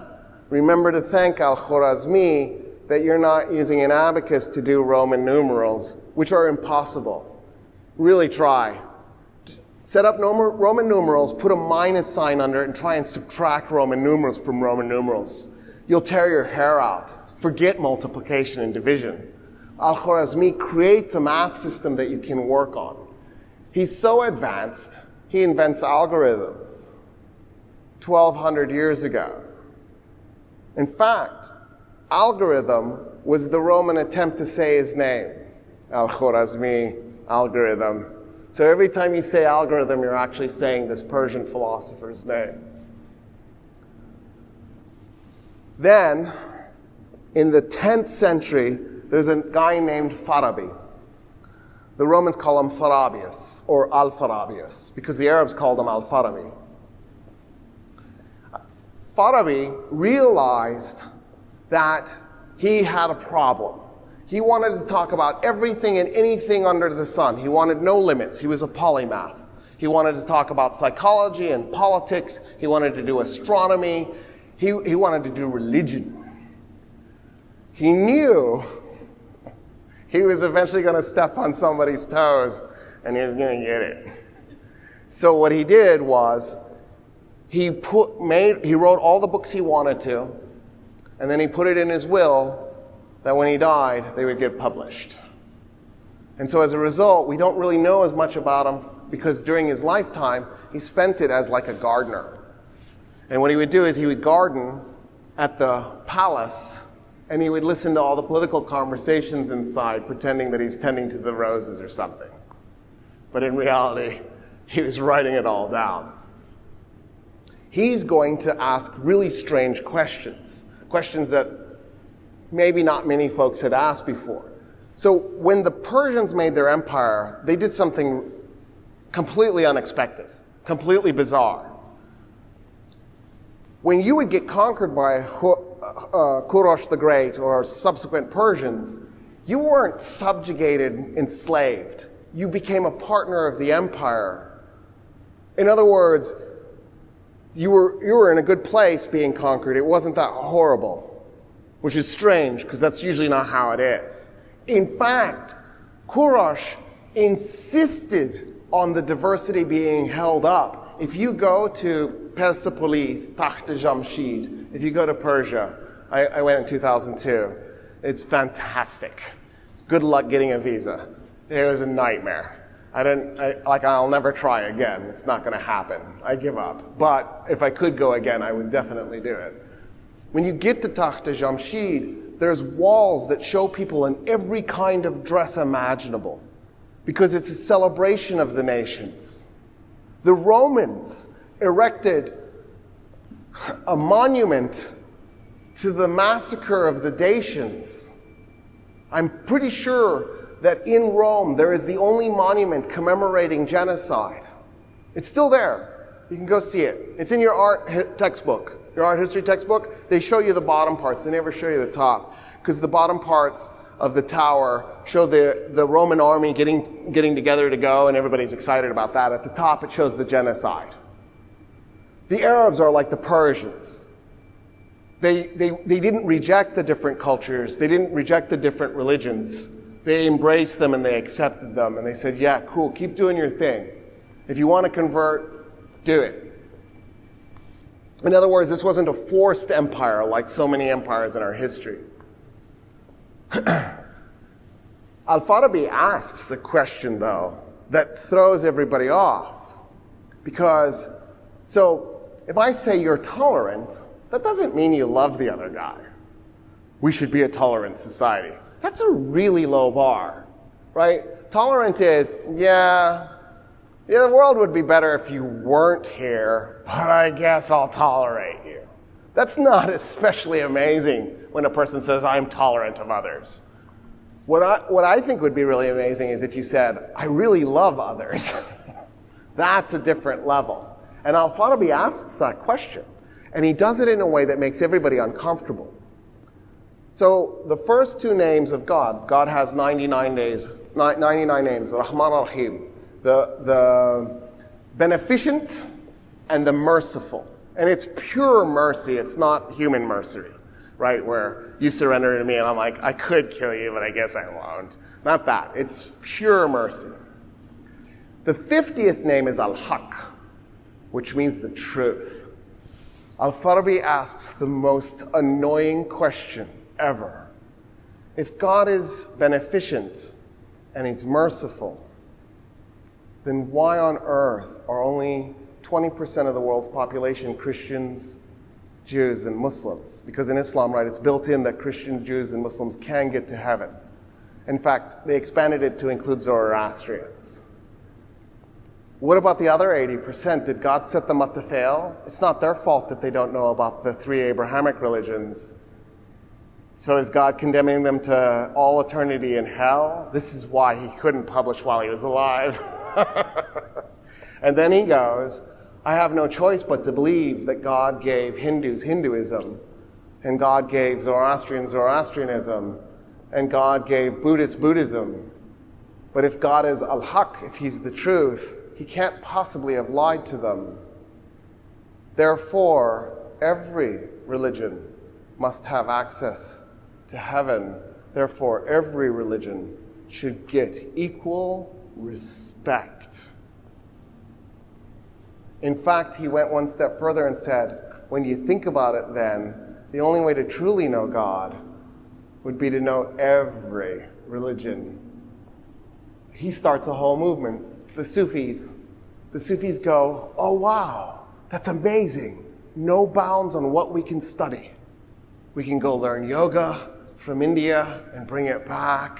remember to thank Al-Khwarizmi that you're not using an abacus to do Roman numerals, which are impossible. Really try. Set up Roman numerals, put a minus sign under it, and try and subtract Roman numerals from Roman numerals. You'll tear your hair out. Forget multiplication and division. Al-Khwarizmi creates a math system that you can work on. He's so advanced, he invents algorithms 1,200 years ago. In fact, algorithm was the Roman attempt to say his name. Al-Khwarizmi, algorithm. So every time you say algorithm, you're actually saying this Persian philosopher's name. Then, in the 10th century, there's a guy named Farabi. The Romans call him Farabius, or Al-Farabius, because the Arabs called him Al-Farabi. Farabi realized that he had a problem. He wanted to talk about everything and anything under the sun. He wanted no limits. He was a polymath. He wanted to talk about psychology and politics. He wanted to do astronomy. He wanted to do religion. He knew he was eventually going to step on somebody's toes, and he was going to get it. So what he did was he wrote all the books he wanted to, and then he put it in his will that when he died, they would get published. And so as a result, we don't really know as much about him because during his lifetime, he spent it as like a gardener. And what he would do is he would garden at the palace, and he would listen to all the political conversations inside, pretending that he's tending to the roses or something. But in reality, he was writing it all down. He's going to ask really strange questions, questions that maybe not many folks had asked before. So when the Persians made their empire, they did something completely unexpected, completely bizarre. When you would get conquered by Kurosh the Great or subsequent Persians, you weren't subjugated, enslaved. You became a partner of the empire. In other words, you were in a good place being conquered. It wasn't that horrible, which is strange because that's usually not how it is. In fact, Kurosh insisted on the diversity being held up. If you go to Persepolis, Takht Jamshid, if you go to Persia, I went in 2002. It's fantastic. Good luck getting a visa. It was a nightmare. I'll never try again. It's not going to happen. I give up. But if I could go again, I would definitely do it. When you get to Takht Jamshid, there's walls that show people in every kind of dress imaginable because it's a celebration of the nations. The Romans erected a monument to the massacre of the Dacians. I'm pretty sure that in Rome there is the only monument commemorating genocide. It's still there. You can go see it. It's in your art textbook, your art history textbook. They show you the bottom parts. They never show you the top because the bottom parts of the tower show the Roman army getting together to go, and everybody's excited about that. At the top, it shows the genocide. The Arabs are like the Persians. They didn't reject the different cultures. They didn't reject the different religions. They embraced them and they accepted them. And they said, yeah, cool, keep doing your thing. If you want to convert, do it. In other words, this wasn't a forced empire like so many empires in our history. Al-Farabi asks a question, though, that throws everybody off. Because, so, if I say you're tolerant, that doesn't mean you love the other guy. We should be a tolerant society. That's a really low bar, right? Tolerant is, yeah, the world would be better if you weren't here, but I guess I'll tolerate you. That's not especially amazing when a person says, I'm tolerant of others. What I think would be really amazing is if you said, I really love others. That's a different level. And Al-Farabi asks that question. And he does it in a way that makes everybody uncomfortable. So the first two names of God, God has 99 names, Rahman Rahim. The beneficent and the merciful. And it's pure mercy. It's not human mercy, right? Where you surrender to me and I'm like, I could kill you, but I guess I won't. Not that. It's pure mercy. The 50th name is Al-Haq, which means the truth. Al-Farabi asks the most annoying question ever. If God is beneficent and he's merciful, then why on earth are only 20% of the world's population Christians, Jews, and Muslims? Because in Islam, right, it's built in that Christians, Jews, and Muslims can get to heaven. In fact, they expanded it to include Zoroastrians. What about the other 80%? Did God set them up to fail? It's not their fault that they don't know about the 3 Abrahamic religions. So is God condemning them to all eternity in hell? This is why he couldn't publish while he was alive. And then he goes, I have no choice but to believe that God gave Hindus Hinduism, and God gave Zoroastrianism, and God gave Buddhism. But if God is Al-Haq, if he's the truth, he can't possibly have lied to them. Therefore, every religion must have access to heaven. Therefore, every religion should get equal respect. In fact, he went one step further and said, when you think about it then, the only way to truly know God would be to know every religion. He starts a whole movement. The Sufis go, oh wow, that's amazing. No bounds on what we can study. We can go learn yoga from India and bring it back.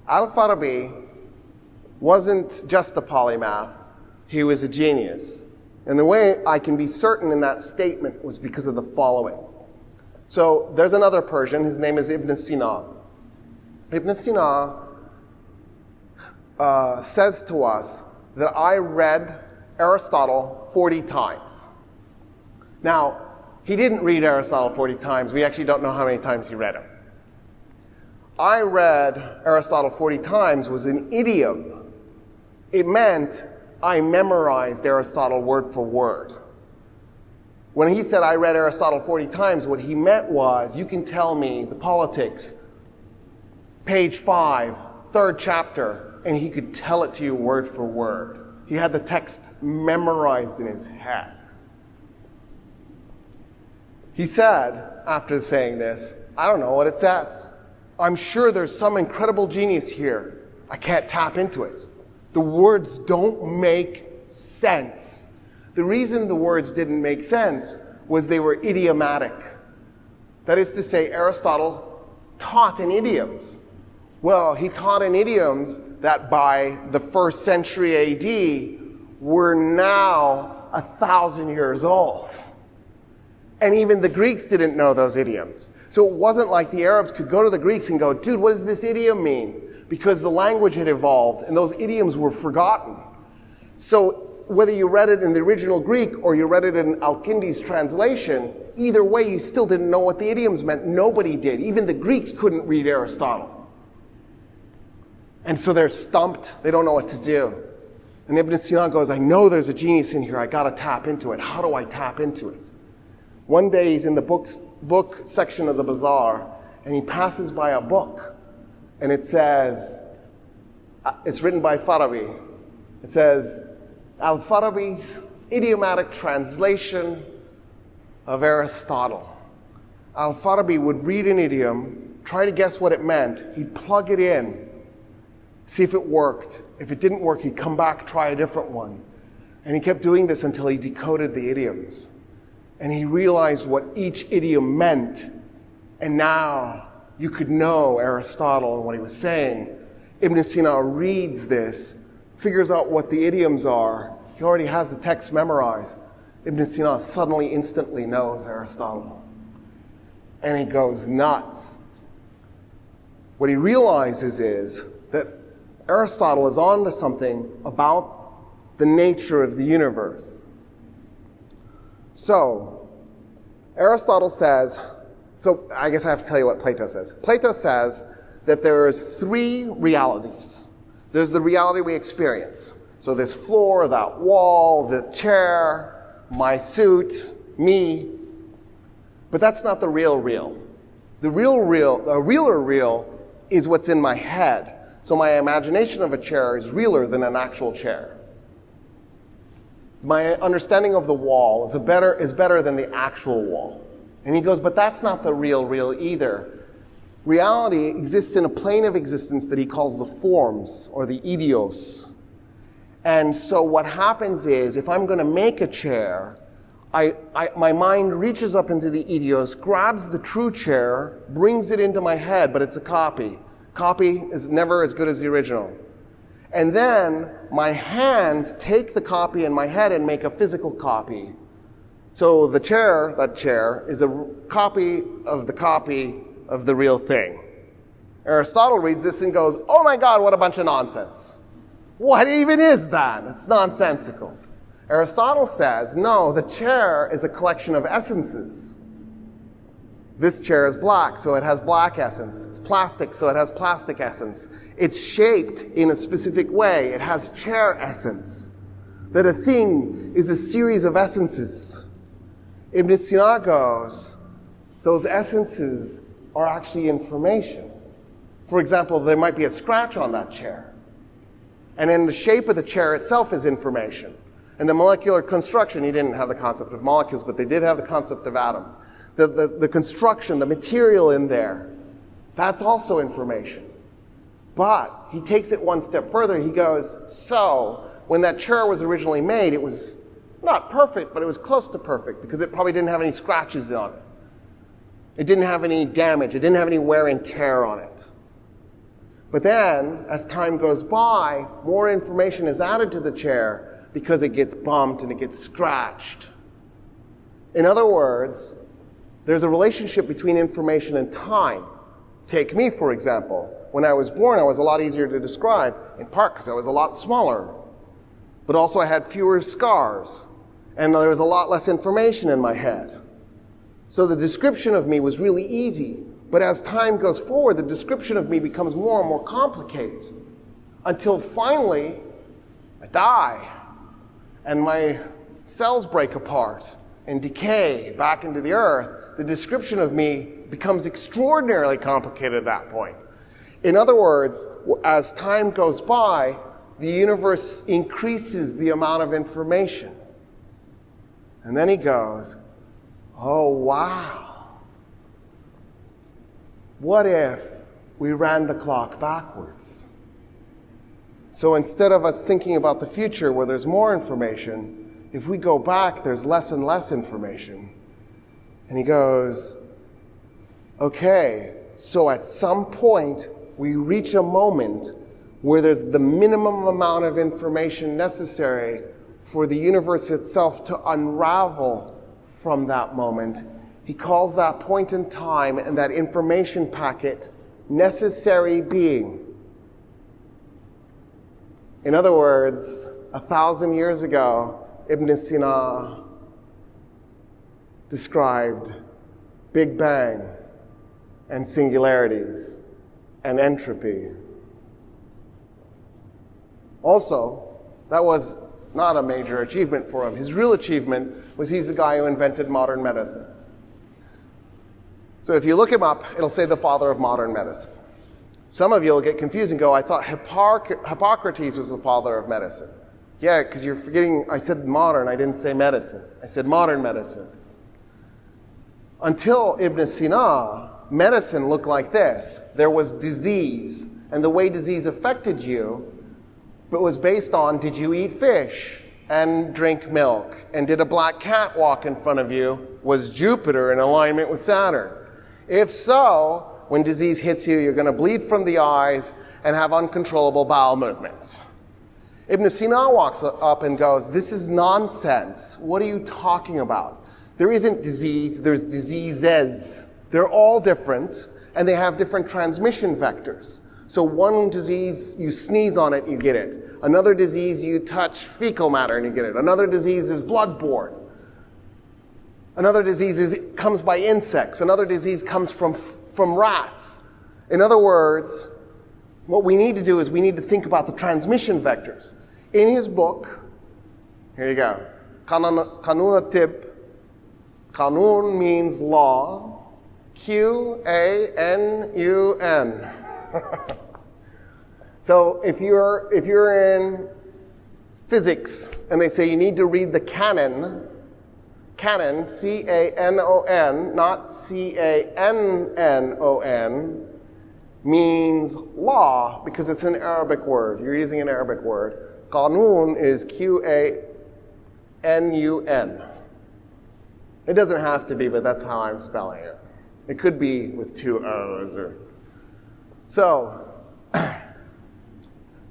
Al-Farabi wasn't just a polymath, he was a genius. And the way I can be certain in that statement was because of the following. So there's another Persian, his name is Ibn Sina. Ibn Sina says to us that I read Aristotle 40 times. Now, he didn't read Aristotle 40 times. We actually don't know how many times he read him. I read Aristotle 40 times was an idiom. It meant I memorized Aristotle word for word. When he said I read Aristotle 40 times, what he meant was, you can tell me the politics, page 5, 3rd chapter, and he could tell it to you word for word. He had the text memorized in his head. He said, after saying this, I don't know what it says. I'm sure there's some incredible genius here. I can't tap into it. The words don't make sense. The reason the words didn't make sense was they were idiomatic. That is to say, Aristotle taught in idioms. Well, he taught in idioms that by the 1st century AD were now 1,000 years old. And even the Greeks didn't know those idioms. So it wasn't like the Arabs could go to the Greeks and go, dude, what does this idiom mean? Because the language had evolved and those idioms were forgotten. So whether you read it in the original Greek or you read it in Al-Kindi's translation, either way you still didn't know what the idioms meant. Nobody did. Even the Greeks couldn't read Aristotle. And so they're stumped. They don't know what to do. And Ibn Sina goes, I know there's a genius in here. I got to tap into it. How do I tap into it? One day he's in the book section of the bazaar, and he passes by a book, and it says, it's written by Farabi. It says, Al-Farabi's idiomatic translation of Aristotle. Al-Farabi would read an idiom, try to guess what it meant. He'd plug it in, see if it worked. If it didn't work, he'd come back, try a different one. And he kept doing this until he decoded the idioms. And he realized what each idiom meant. And now you could know Aristotle and what he was saying. Ibn Sina reads this, figures out what the idioms are. He already has the text memorized. Ibn Sina suddenly, instantly knows Aristotle. And he goes nuts. What he realizes is that Aristotle is on to something about the nature of the universe. So, Aristotle says, so I guess I have to tell you what Plato says. Plato says that there's 3 realities. There's the reality we experience. So this floor, that wall, the chair, my suit, me. But that's not the real real. The realer real is what's in my head. So my imagination of a chair is realer than an actual chair. My understanding of the wall is better than the actual wall. And he goes, but that's not the real real either. Reality exists in a plane of existence that he calls the forms, or the idios. And so what happens is, if I'm going to make a chair, my mind reaches up into the idios, grabs the true chair, brings it into my head, but it's a copy. Copy is never as good as the original. And then my hands take the copy in my head and make a physical copy. So the chair, that chair, is a copy of the real thing. Aristotle reads this and goes, oh my God, what a bunch of nonsense. What even is that? It's nonsensical. Aristotle says, no, the chair is a collection of essences. This chair is black, so it has black essence. It's plastic, so it has plastic essence. It's shaped in a specific way. It has chair essence. That a thing is a series of essences. Ibn Sina goes, those essences are actually information. For example, there might be a scratch on that chair. And in the shape of the chair itself is information. And the molecular construction, he didn't have the concept of molecules, but they did have the concept of atoms. The construction, the material in there, that's also information. But he takes it one step further. He goes, so when that chair was originally made, it was not perfect, but it was close to perfect because it probably didn't have any scratches on it. It didn't have any damage. It didn't have any wear and tear on it. But then, as time goes by, more information is added to the chair because it gets bumped and it gets scratched. In other words, there's a relationship between information and time. Take me, for example. When I was born, I was a lot easier to describe, in part because I was a lot smaller. But also I had fewer scars, and there was a lot less information in my head. So the description of me was really easy. But as time goes forward, the description of me becomes more and more complicated. Until finally, I die, and my cells break apart and decay back into the earth. The description of me becomes extraordinarily complicated at that point. In other words, as time goes by, the universe increases the amount of information. And then he goes, oh, wow. What if we ran the clock backwards? So instead of us thinking about the future where there's more information, if we go back, there's less and less information. And he goes, okay, so at some point, we reach a moment where there's the minimum amount of information necessary for the universe itself to unravel from that moment. He calls that point in time and that information packet necessary being. In other words, 1,000 years ago, Ibn Sina described Big Bang and singularities and entropy. Also, that was not a major achievement for him. His real achievement was he's the guy who invented modern medicine. So if you look him up, it'll say the father of modern medicine. Some of you will get confused and go, I thought Hippocrates was the father of medicine. Yeah, because you're forgetting, I said modern, I didn't say medicine. I said modern medicine. Until Ibn Sina, medicine looked like this. There was disease, and the way disease affected you, but was based on, did you eat fish and drink milk? And did a black cat walk in front of you? Was Jupiter in alignment with Saturn? If so, when disease hits you, you're going to bleed from the eyes and have uncontrollable bowel movements. Ibn Sina walks up and goes, this is nonsense. What are you talking about? There isn't disease, there's diseases. They're all different, and they have different transmission vectors. So one disease, you sneeze on it, you get it. Another disease, you touch fecal matter and you get it. Another disease is bloodborne. Another disease comes by insects. Another disease comes from rats. In other words, what we need to do is we need to think about the transmission vectors. In his book, here you go, Qanun al-Tib, Qanun means law, Q-A-N-U-N. So if you're in physics and they say you need to read the canon, C-A-N-O-N, not C-A-N-N-O-N, means law because it's an Arabic word. You're using an Arabic word. Qanun is Q-A-N-U-N. It doesn't have to be, but that's how I'm spelling it. It could be with two O's. So,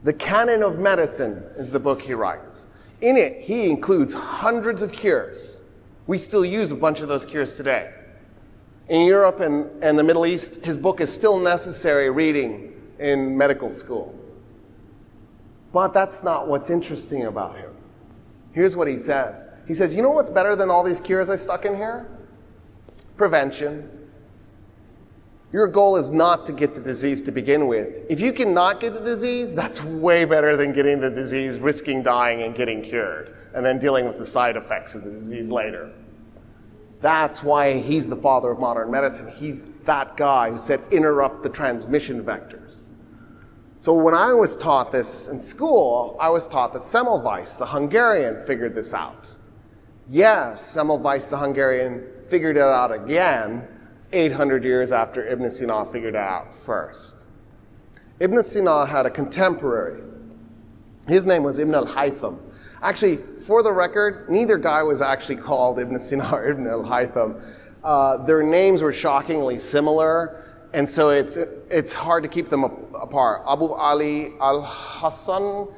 The Canon of Medicine is the book he writes. In it, he includes hundreds of cures. We still use a bunch of those cures today. In Europe and the Middle East, his book is still necessary reading in medical school. But that's not what's interesting about him. Here's what he says. He says, you know what's better than all these cures I stuck in here? Prevention. Your goal is not to get the disease to begin with. If you cannot get the disease, that's way better than getting the disease, risking dying and getting cured, and then dealing with the side effects of the disease later. That's why he's the father of modern medicine. He's that guy who said, interrupt the transmission vectors. So when I was taught this in school, I was taught that Semmelweis, the Hungarian, figured this out. Yes, Semmelweis, the Hungarian, figured it out again 800 years after Ibn Sina figured it out first. Ibn Sina had a contemporary. His name was Ibn al-Haytham. Actually, for the record, neither guy was actually called Ibn Sina or Ibn al-Haytham. Their names were shockingly similar, and so it's hard to keep them apart. Abu Ali al-Hassan,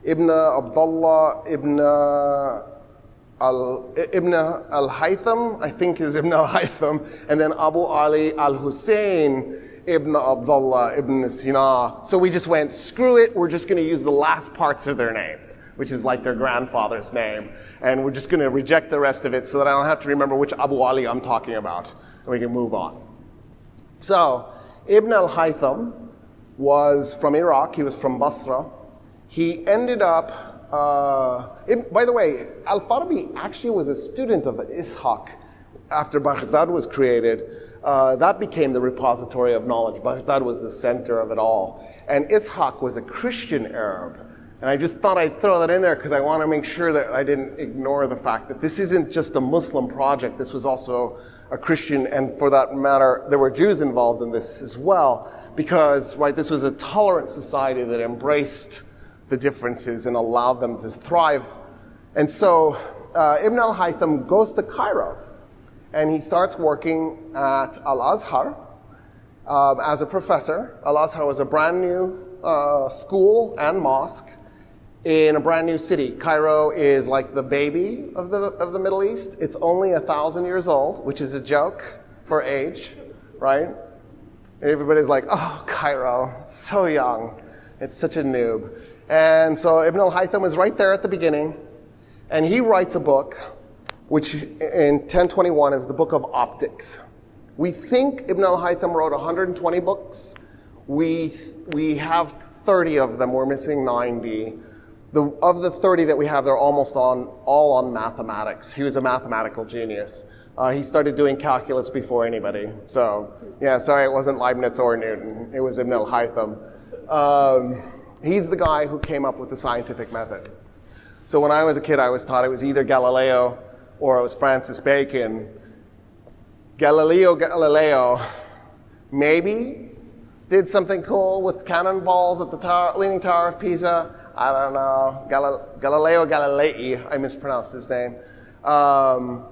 Ibn Abdullah, Ibn al-Haytham, I think is Ibn al-Haytham, and then Abu Ali al-Hussein, Ibn Abdullah, Ibn Sina. So we just went, screw it, we're just going to use the last parts of their names, which is like their grandfather's name, and we're just going to reject the rest of it so that I don't have to remember which Abu Ali I'm talking about, and we can move on. So, Ibn al-Haytham was from Iraq, he was from Basra. He ended up by the way, Al-Farabi actually was a student of Ishaq. After Baghdad was created, that became the repository of knowledge. Baghdad was the center of it all. And Ishaq was a Christian Arab. And I just thought I'd throw that in there because I want to make sure that I didn't ignore the fact that this isn't just a Muslim project. This was also a Christian, and for that matter, there were Jews involved in this as well, because this was a tolerant society that embraced the differences and allowed them to thrive. And so Ibn al-Haytham goes to Cairo, and he starts working at Al-Azhar as a professor. Al-Azhar was a brand new school and mosque in a brand new city. Cairo is like the baby of the Middle East. It's only 1,000 years old, which is a joke for age, right? Everybody's like, oh, Cairo, so young. It's such a noob. And so Ibn al-Haytham is right there at the beginning, and he writes a book, which in 1021 is the Book of Optics. We think Ibn al-Haytham wrote 120 books. We have 30 of them. We're missing 90. Of the 30 that we have, they're almost all on mathematics. He was a mathematical genius. He started doing calculus before anybody. So, yeah, sorry, it wasn't Leibniz or Newton. It was Ibn al-Haytham. He's the guy who came up with the scientific method. So when I was a kid, I was taught it was either Galileo or it was Francis Bacon. Galileo maybe did something cool with cannonballs at the Leaning Tower of Pisa. I don't know. Galileo Galilei, I mispronounced his name.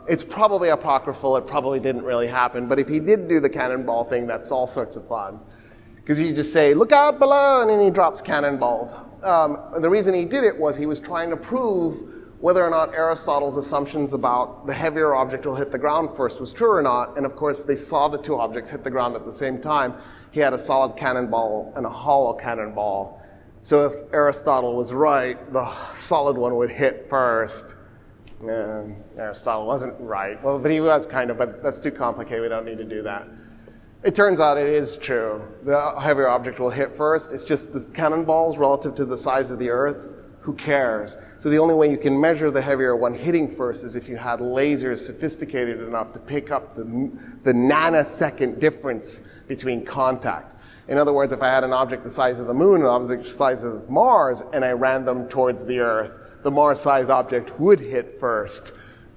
It's probably apocryphal. It probably didn't really happen. But if he did do the cannonball thing, that's all sorts of fun. Because you just say, look out below, and then he drops cannonballs. The reason he did it was he was trying to prove whether or not Aristotle's assumptions about the heavier object will hit the ground first was true or not. And of course, they saw the two objects hit the ground at the same time. He had a solid cannonball and a hollow cannonball. So if Aristotle was right, the solid one would hit first. Aristotle wasn't right. Well, but he was kind of, but that's too complicated. We don't need to do that. It turns out it is true. The heavier object will hit first. It's just the cannonballs relative to the size of the Earth Who cares? So the only way you can measure the heavier one hitting first is if you had lasers sophisticated enough to pick up the nanosecond difference between contact. In other words, if I had an object the size of the moon and an object the size of Mars, and I ran them towards the Earth, the Mars-sized object would hit first.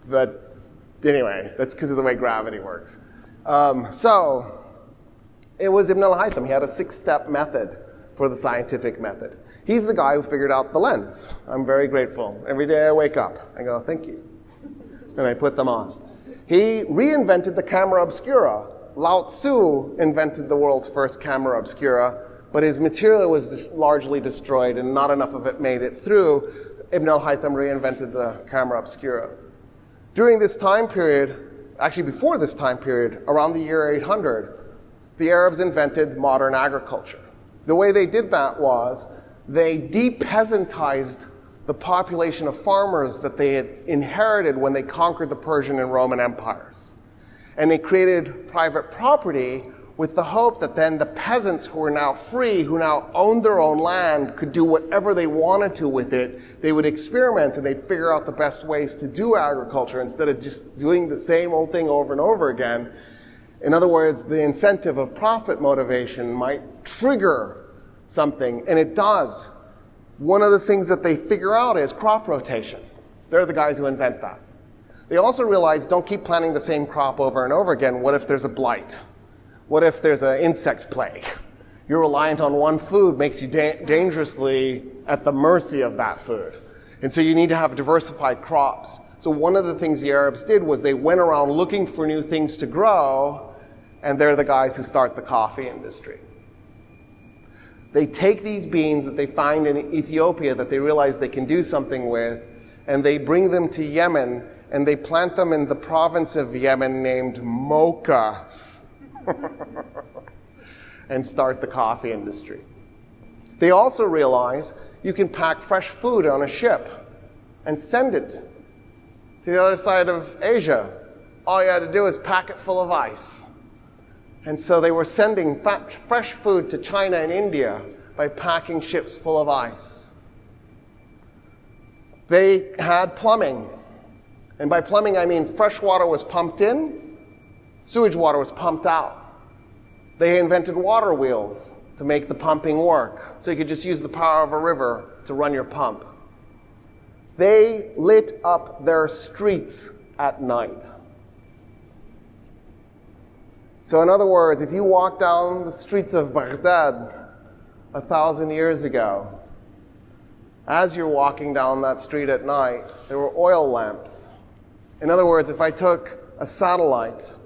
But anyway, that's because of the way gravity works. So it was Ibn al-Haytham. He had a 6-step method for the scientific method. He's the guy who figured out the lens. I'm very grateful. Every day I wake up, I go, thank you. And I put them on. He reinvented the camera obscura. Lao Tzu invented the world's first camera obscura, but his material was largely destroyed and not enough of it made it through. Ibn al-Haytham reinvented the camera obscura. During this time period, actually before this time period, around the year 800, the Arabs invented modern agriculture. The way they did that was they de-peasantized the population of farmers that they had inherited when they conquered the Persian and Roman empires. And they created private property with the hope that then the peasants who were now free, who now owned their own land, could do whatever they wanted to with it. They would experiment and they'd figure out the best ways to do agriculture instead of just doing the same old thing over and over again. In other words, the incentive of profit motivation might trigger something, and it does. One of the things that they figure out is crop rotation. They're the guys who invent that. They also realize, don't keep planting the same crop over and over again. What if there's a blight? What if there's an insect plague? You're reliant on one food, makes you dangerously at the mercy of that food. And so you need to have diversified crops. So one of the things the Arabs did was they went around looking for new things to grow, and they're the guys who start the coffee industry. They take these beans that they find in Ethiopia that they realize they can do something with, and they bring them to Yemen, and they plant them in the province of Yemen named Mocha and start the coffee industry. They also realize you can pack fresh food on a ship and send it to the other side of Asia. All you had to do is pack it full of ice. And so they were sending fresh food to China and India by packing ships full of ice. They had plumbing. And by plumbing, I mean fresh water was pumped in, sewage water was pumped out. They invented water wheels to make the pumping work, so you could just use the power of a river to run your pump. They lit up their streets at night. So in other words, if you walk down the streets of Baghdad 1,000 years ago, as you're walking down that street at night, there were oil lamps. In other words, if I took a satellite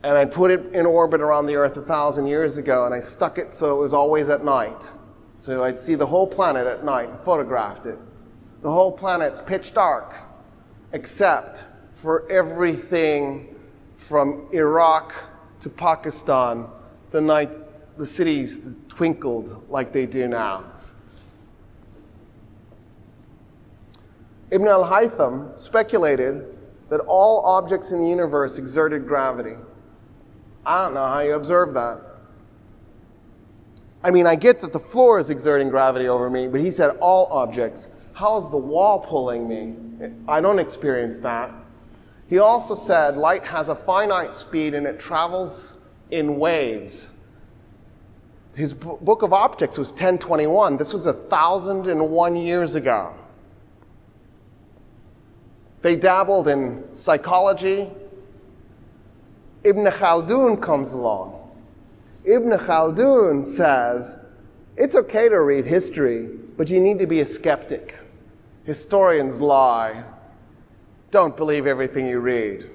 and I put it in orbit around the Earth 1,000 years ago and I stuck it so it was always at night, so I'd see the whole planet at night and photographed it. The whole planet's pitch dark, except for everything from Iraq to Pakistan, the cities twinkled like they do now. Ibn al-Haytham speculated that all objects in the universe exerted gravity. I don't know how you observe that. I mean, I get that the floor is exerting gravity over me, but he said all objects. How is the wall pulling me? I don't experience that. He also said light has a finite speed and it travels in waves. His book of optics was 1021. This was 1,001 years ago. They dabbled in psychology. Ibn Khaldun comes along. Ibn Khaldun says, it's okay to read history, but you need to be a skeptic. Historians lie. Don't believe everything you read.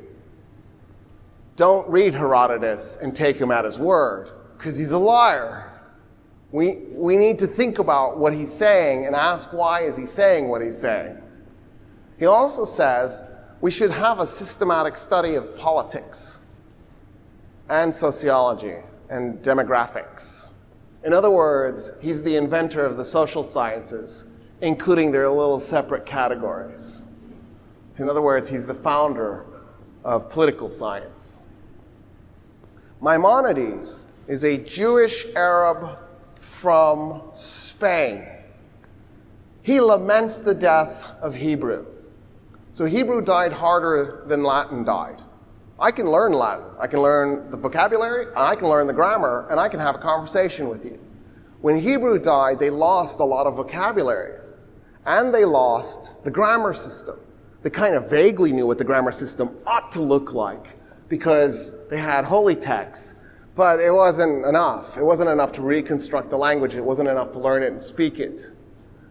Don't read Herodotus and take him at his word, because he's a liar. We need to think about what he's saying and ask why is he saying what he's saying. He also says we should have a systematic study of politics and sociology and demographics. In other words, he's the inventor of the social sciences, including their little separate categories. In other words, he's the founder of political science. Maimonides is a Jewish Arab from Spain. He laments the death of Hebrew. So Hebrew died harder than Latin died. I can learn Latin. I can learn the vocabulary, I can learn the grammar, and I can have a conversation with you. When Hebrew died, they lost a lot of vocabulary. And they lost the grammar system. They kind of vaguely knew what the grammar system ought to look like because they had holy texts. But it wasn't enough. It wasn't enough to reconstruct the language. It wasn't enough to learn it and speak it.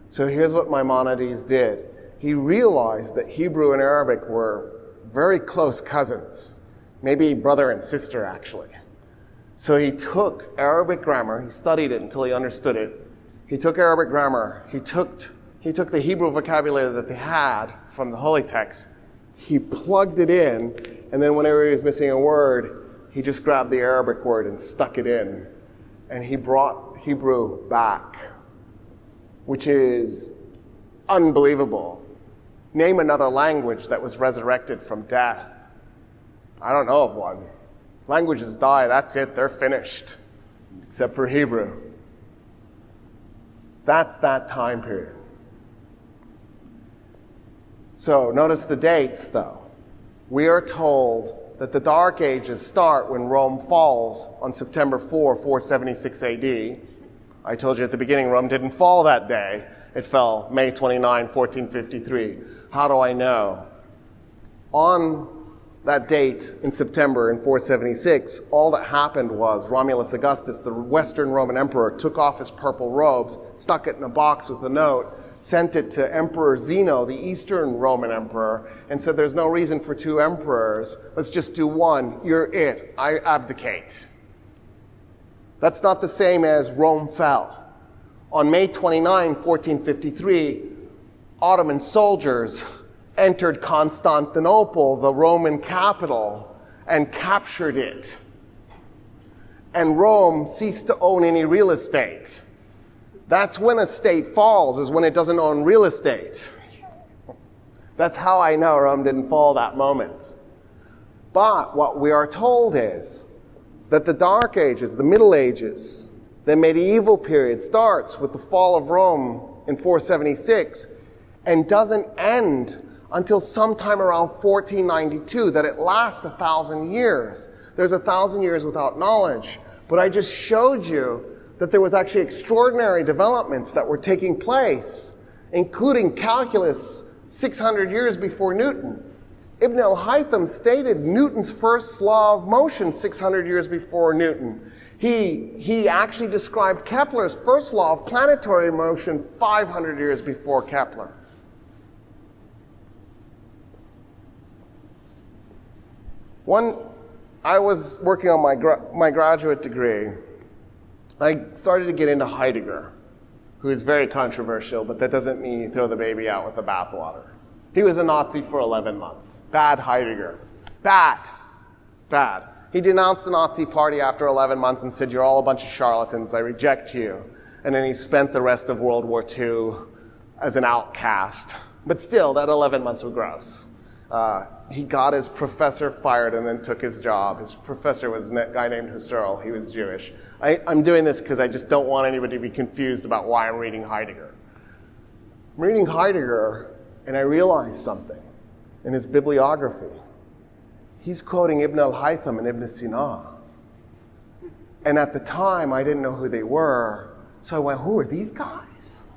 So here's what Maimonides did. He realized that Hebrew and Arabic were very close cousins. Maybe brother and sister, actually. So he took Arabic grammar. He studied it until he understood it. He took Arabic grammar. He took the Hebrew vocabulary that they had from the holy text. He plugged it in, and then whenever he was missing a word, he just grabbed the Arabic word and stuck it in. And he brought Hebrew back, which is unbelievable. Name another language that was resurrected from death. I don't know of one. Languages die, that's it, they're finished. Except for Hebrew. That's that time period. So notice the dates, though. We are told that the Dark Ages start when Rome falls on September 4, 476 AD. I told you at the beginning Rome didn't fall that day. It fell May 29, 1453. How do I know? On that date in September in 476, all that happened was Romulus Augustus, the Western Roman emperor, took off his purple robes, stuck it in a box with a note, sent it to Emperor Zeno, the Eastern Roman emperor, and said, there's no reason for two emperors. Let's just do one. You're it. I abdicate. That's not the same as Rome fell. On May 29, 1453, Ottoman soldiers entered Constantinople, the Roman capital, and captured it. And Rome ceased to own any real estate. That's when a state falls, is when it doesn't own real estate. That's how I know Rome didn't fall that moment. But what we are told is that the Dark Ages, the Middle Ages, the medieval period starts with the fall of Rome in 476 and doesn't end until sometime around 1492, that it lasts 1,000 years. There's 1,000 years without knowledge. But I just showed you that there was actually extraordinary developments that were taking place, including calculus 600 years before Newton. Ibn al-Haytham stated Newton's first law of motion 600 years before Newton. He actually described Kepler's first law of planetary motion 500 years before Kepler. I was working on my graduate degree. I started to get into Heidegger, who is very controversial, but that doesn't mean you throw the baby out with the bathwater. He was a Nazi for 11 months. Bad Heidegger. Bad. Bad. He denounced the Nazi party after 11 months and said, you're all a bunch of charlatans, I reject you. And then he spent the rest of World War II as an outcast. But still, that 11 months were gross. He got his professor fired and then took his job. His professor was a guy named Husserl. He was Jewish. I'm doing this because I just don't want anybody to be confused about why I'm reading Heidegger. I'm reading Heidegger, and I realized something in his bibliography. He's quoting Ibn al-Haytham and Ibn Sina. And at the time, I didn't know who they were, so I went, who are these guys?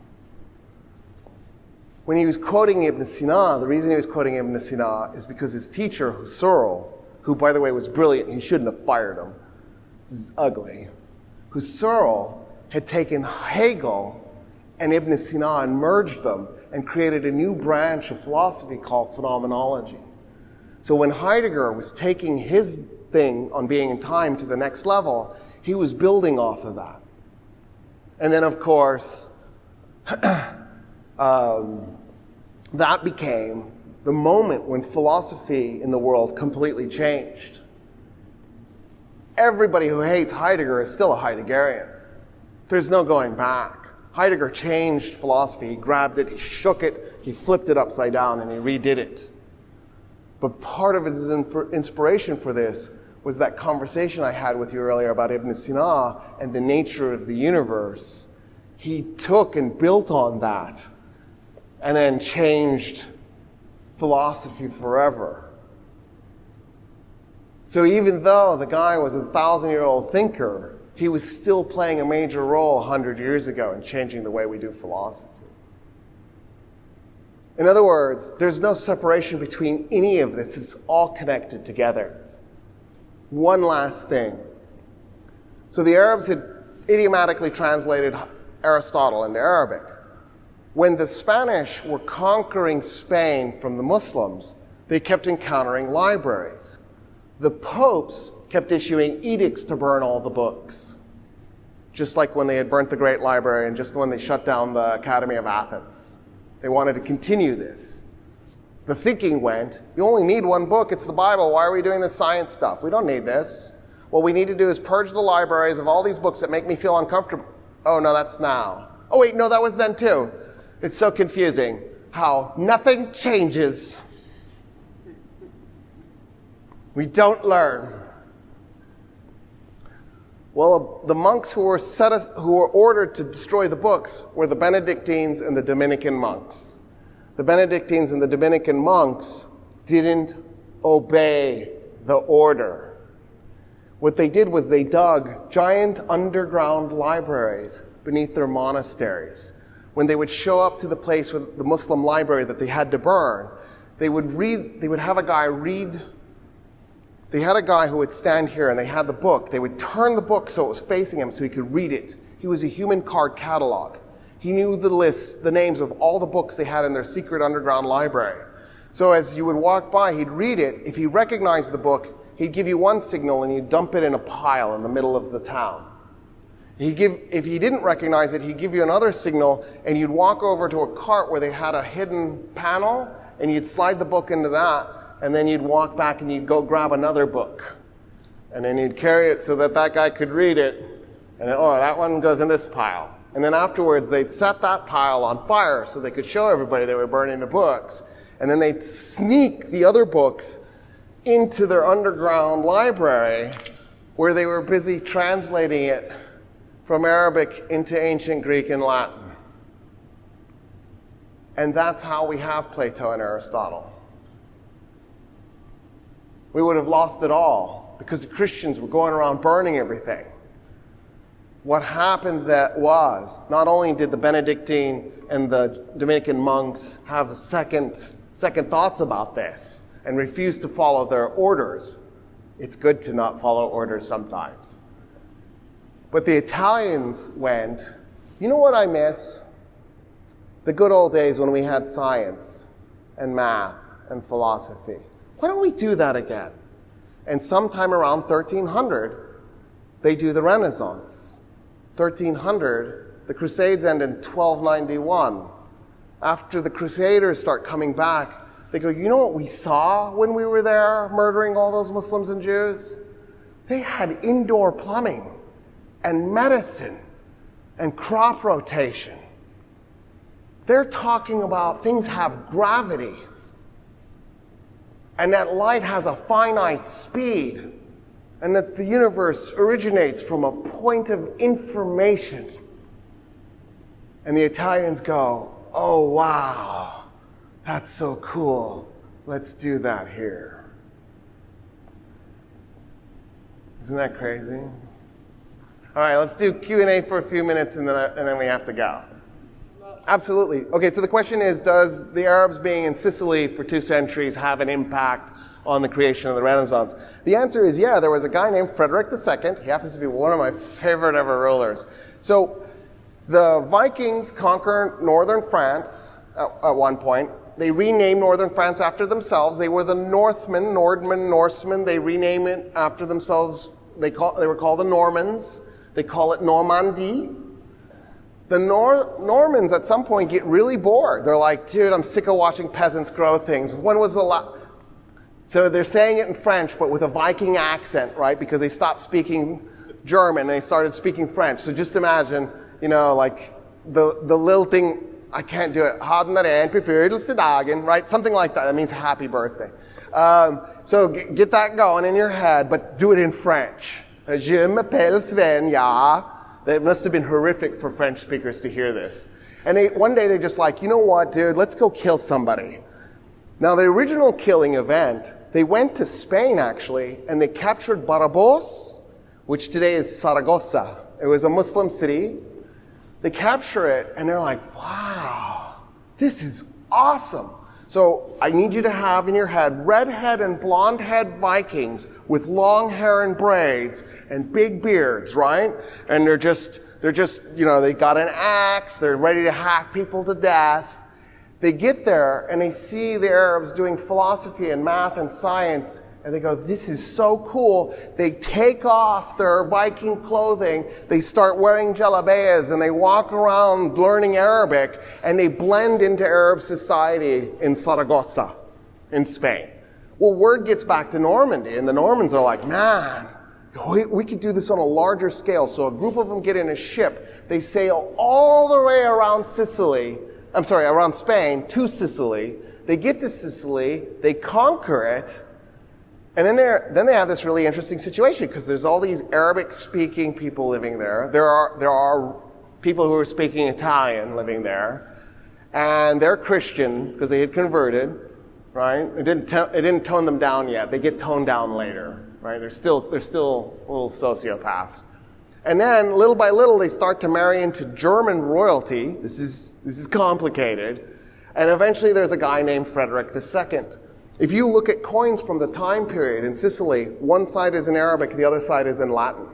When he was quoting Ibn Sina, the reason he was quoting Ibn Sina is because his teacher, Husserl, who, by the way, was brilliant, he shouldn't have fired him. This is ugly. Husserl had taken Hegel and Ibn Sina and merged them and created a new branch of philosophy called phenomenology. So when Heidegger was taking his thing on being in time to the next level, he was building off of that. And then, of course, that became the moment when philosophy in the world completely changed. Everybody who hates Heidegger is still a Heideggerian. There's no going back. Heidegger changed philosophy. He grabbed it, he shook it, he flipped it upside down, and he redid it. But part of his inspiration for this was that conversation I had with you earlier about Ibn Sina and the nature of the universe. He took and built on that and then changed philosophy forever. So even though the guy was a 1,000-year-old thinker, he was still playing a major role 100 years ago in changing the way we do philosophy. In other words, there's no separation between any of this. It's all connected together. One last thing. So the Arabs had idiomatically translated Aristotle into Arabic. When the Spanish were conquering Spain from the Muslims, they kept encountering libraries. The popes kept issuing edicts to burn all the books, just like when they had burnt the Great Library and just when they shut down the Academy of Athens. They wanted to continue this. The thinking went, you only need one book, it's the Bible. Why are we doing this science stuff? We don't need this. What we need to do is purge the libraries of all these books that make me feel uncomfortable. Oh, no, that's now. Oh, wait, no, that was then too. It's so confusing how nothing changes. We don't learn. Well, the monks who were ordered to destroy the books were the Benedictines and the Dominican monks. The Benedictines and the Dominican monks didn't obey the order. What they did was they dug giant underground libraries beneath their monasteries. When they would show up to the place with the Muslim library that they had to burn, they would have a guy read. They had a guy who would stand here and they had the book. They would turn the book so it was facing him so he could read it. He was a human card catalog. He knew the names of all the books they had in their secret underground library. So as you would walk by, he'd read it. If he recognized the book, he'd give you one signal and you'd dump it in a pile in the middle of the town. If he didn't recognize it, he'd give you another signal and you'd walk over to a cart where they had a hidden panel and you'd slide the book into that and then you'd walk back and you'd go grab another book. And then you'd carry it so that guy could read it. And then, oh, that one goes in this pile. And then afterwards, they'd set that pile on fire so they could show everybody they were burning the books. And then they'd sneak the other books into their underground library where they were busy translating it from Arabic into ancient Greek and Latin. And that's how we have Plato and Aristotle. We would have lost it all because the Christians were going around burning everything. What happened that was, not only did the Benedictine and the Dominican monks have second thoughts about this and refuse to follow their orders. It's good to not follow orders sometimes. But the Italians went, you know what I miss? The good old days when we had science and math and philosophy. Why don't we do that again? And sometime around 1300, they do the Renaissance. 1300, the Crusades end in 1291. After the Crusaders start coming back, they go, you know what we saw when we were there murdering all those Muslims and Jews? They had indoor plumbing and medicine and crop rotation. They're talking about things have gravity and that light has a finite speed and that the universe originates from a point of information. And the Italians go, oh wow, that's so cool. Let's do that here. Isn't that crazy? All right, let's do Q&A for a few minutes and then we have to go. Absolutely. Okay, so the question is, does the Arabs being in Sicily for 2 centuries have an impact on the creation of the Renaissance? The answer is yeah. There was a guy named Frederick II. He happens to be one of my favorite ever rulers. So the Vikings conquered northern France at one point. They renamed northern France after themselves. They were the Norsemen. They renamed it after themselves. They were called the Normans. They call it Normandy. The Normans at some point get really bored. They're like, dude, I'm sick of watching peasants grow things. When was the last? So they're saying it in French, but with a Viking accent, right? Because they stopped speaking German and they started speaking French. So just imagine, like the lilting, I can't do it, right? Something like that. That means happy birthday. So get that going in your head, but do it in French. Je m'appelle Sven, ja. That must have been horrific for French speakers to hear this. And one day they're just like, you know what, dude, let's go kill somebody. Now, the original killing event, they went to Spain, actually, and they captured Barabbas, which today is Saragossa. It was a Muslim city. They capture it, and they're like, wow, this is awesome. So I need you to have in your head redhead and blonde head Vikings with long hair and braids and big beards, right? And they're just, they got an axe, they're ready to hack people to death. They get there and they see the Arabs doing philosophy and math and science, and they go, this is so cool. They take off their Viking clothing, they start wearing jalabiyas, and they walk around learning Arabic, and they blend into Arab society in Saragossa, in Spain. Well, word gets back to Normandy, and the Normans are like, man, we could do this on a larger scale. So a group of them get in a ship, they sail all the way around around Spain to Sicily. They get to Sicily, they conquer it, and then they have this really interesting situation because there's all these Arabic-speaking people living there. There are people who are speaking Italian living there, and they're Christian because they had converted, right? It didn't tone them down yet. They get toned down later, right? They're still little sociopaths. And then little by little they start to marry into German royalty. This is complicated, and eventually there's a guy named Frederick II. If you look at coins from the time period in Sicily, one side is in Arabic, the other side is in Latin.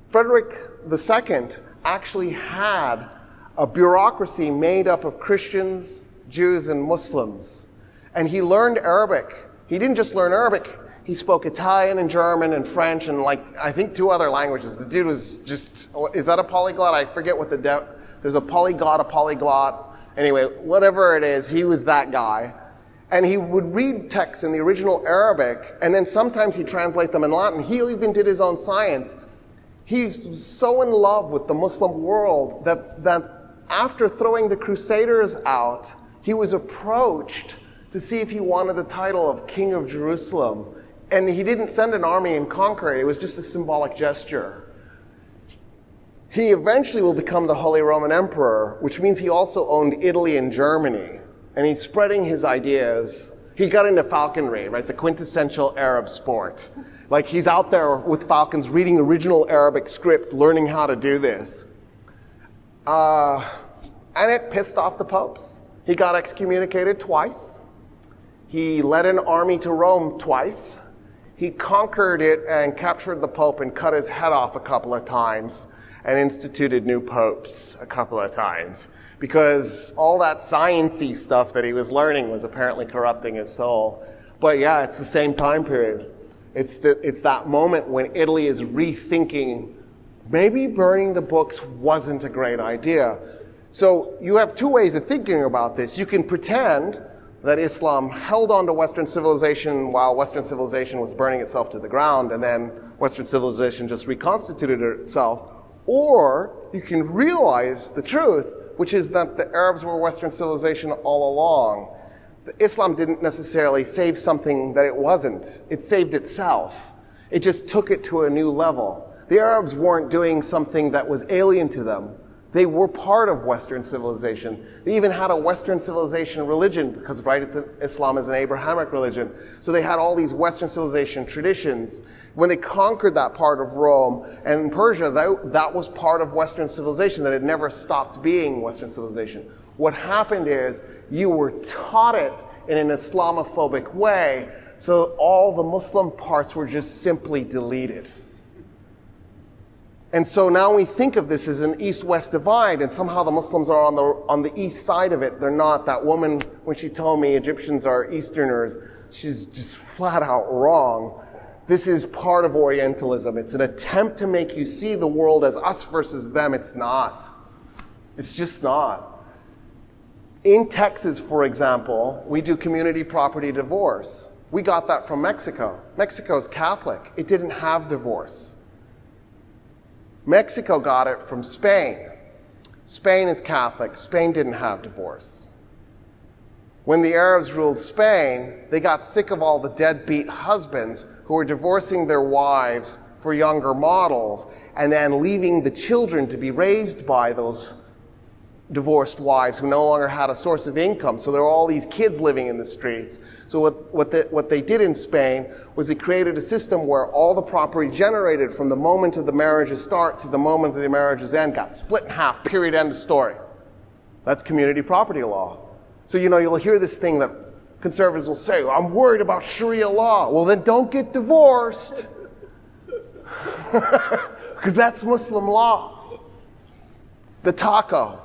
Frederick II actually had a bureaucracy made up of Christians, Jews, and Muslims. And he learned Arabic. He didn't just learn Arabic, he spoke Italian and German and French and I think 2 other languages. The dude was just, is that a polyglot? I forget what there's a polyglot. Anyway, whatever it is, he was that guy. And he would read texts in the original Arabic, and then sometimes he'd translate them in Latin. He even did his own science. He was so in love with the Muslim world that after throwing the Crusaders out, he was approached to see if he wanted the title of King of Jerusalem. And he didn't send an army and conquer it. It was just a symbolic gesture. He eventually will become the Holy Roman Emperor, which means he also owned Italy and Germany. And he's spreading his ideas. He got into falconry, right? The quintessential Arab sport. Like he's out there with falcons reading original Arabic script, learning how to do this. And it pissed off the popes. He got excommunicated twice. He led an army to Rome twice. He conquered it and captured the pope and cut his head off a couple of times and instituted new popes a couple of times. Because all that science-y stuff that he was learning was apparently corrupting his soul. But yeah, it's the same time period. It's that moment when Italy is rethinking, maybe burning the books wasn't a great idea. So you have 2 ways of thinking about this. You can pretend that Islam held on to Western civilization while Western civilization was burning itself to the ground, and then Western civilization just reconstituted itself. Or you can realize the truth, which is that the Arabs were Western civilization all along. Islam didn't necessarily save something that it wasn't. It saved itself. It just took it to a new level. The Arabs weren't doing something that was alien to them. They were part of Western civilization. They even had a Western civilization religion because, right, Islam is an Abrahamic religion. So they had all these Western civilization traditions. When they conquered that part of Rome and Persia, that was part of Western civilization that had never stopped being Western civilization. What happened is you were taught it in an Islamophobic way, so all the Muslim parts were just simply deleted. And so now we think of this as an East-West divide, and somehow the Muslims are on the east side of it. They're not. That woman, when she told me Egyptians are Easterners, she's just flat out wrong. This is part of Orientalism. It's an attempt to make you see the world as us versus them. It's not. It's just not. In Texas, for example, we do community property divorce. We got that from Mexico. Mexico's Catholic. It didn't have divorce. Mexico got it from Spain. Spain is Catholic. Spain didn't have divorce. When the Arabs ruled Spain, they got sick of all the deadbeat husbands who were divorcing their wives for younger models and then leaving the children to be raised by those divorced wives who no longer had a source of income. So there were all these kids living in the streets. So what they did in Spain was they created a system where all the property generated from the moment of the marriage's start to the moment of the marriage's end got split in half, period, end of story. That's community property law. So, you'll hear this thing that conservatives will say, I'm worried about Sharia law. Well, then don't get divorced. Because that's Muslim law. The taco.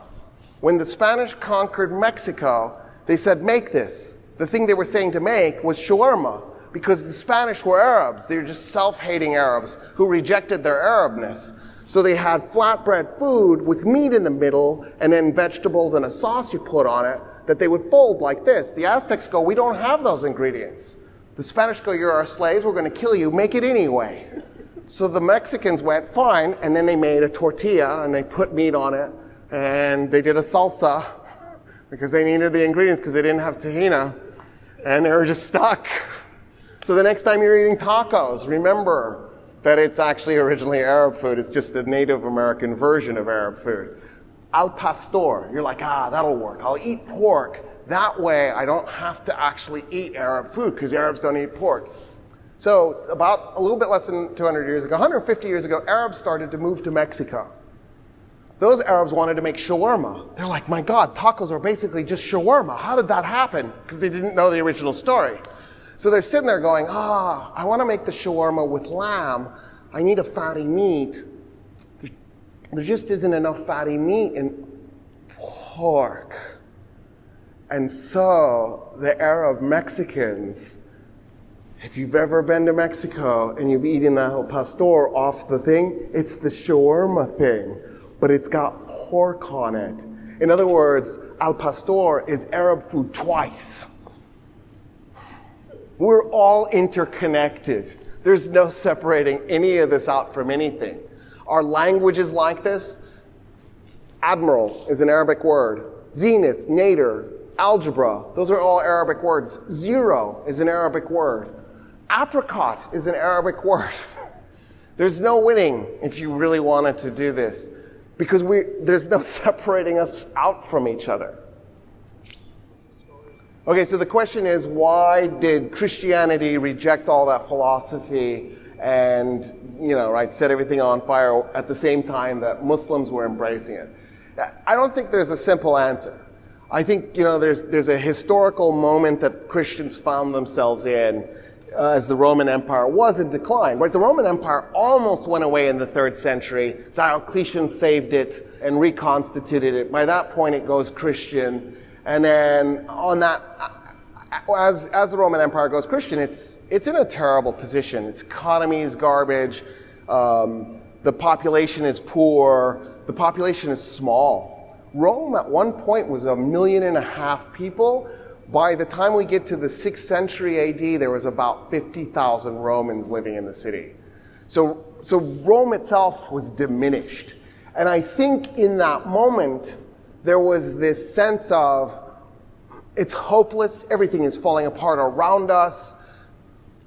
When the Spanish conquered Mexico, they said, make this. The thing they were saying to make was shawarma, because the Spanish were Arabs. They were just self-hating Arabs who rejected their Arabness. So they had flatbread food with meat in the middle and then vegetables and a sauce you put on it that they would fold like this. The Aztecs go, we don't have those ingredients. The Spanish go, you're our slaves, we're going to kill you, make it anyway. So the Mexicans went, fine, and then they made a tortilla and they put meat on it. And they did a salsa because they needed the ingredients because they didn't have tahina. And they were just stuck. So the next time you're eating tacos, remember that it's actually originally Arab food. It's just a Native American version of Arab food. Al pastor, you're like, that'll work. I'll eat pork. That way I don't have to actually eat Arab food because Arabs don't eat pork. So about a little bit less than 200 years ago, 150 years ago, Arabs started to move to Mexico. Those Arabs wanted to make shawarma. They're like, my God, tacos are basically just shawarma. How did that happen? Because they didn't know the original story. So they're sitting there going, I want to make the shawarma with lamb. I need a fatty meat. There just isn't enough fatty meat in pork. And so the Arab Mexicans, if you've ever been to Mexico and you've eaten al pastor off the thing, it's the shawarma thing. But it's got pork on it. In other words, al pastor is Arab food twice. We're all interconnected. There's no separating any of this out from anything. Our language is like this. Admiral is an Arabic word. Zenith, nadir, algebra, those are all Arabic words. Zero is an Arabic word. Apricot is an Arabic word. There's no winning if you really wanted to do this. Because there's no separating us out from each other. Okay, so the question is, why did Christianity reject all that philosophy and, set everything on fire at the same time that Muslims were embracing it? I don't think there's a simple answer. I think, there's a historical moment that Christians found themselves in as the Roman Empire was in decline. Right? The Roman Empire almost went away in the 3rd century. Diocletian saved it and reconstituted it. By that point, it goes Christian. And then on that, as the Roman Empire goes Christian, it's in a terrible position. Its economy is garbage. The population is poor. The population is small. Rome at one point was 1.5 million people. By the time we get to the 6th century AD, there was about 50,000 Romans living in the city. So Rome itself was diminished. And I think in that moment, there was this sense of, it's hopeless, everything is falling apart around us.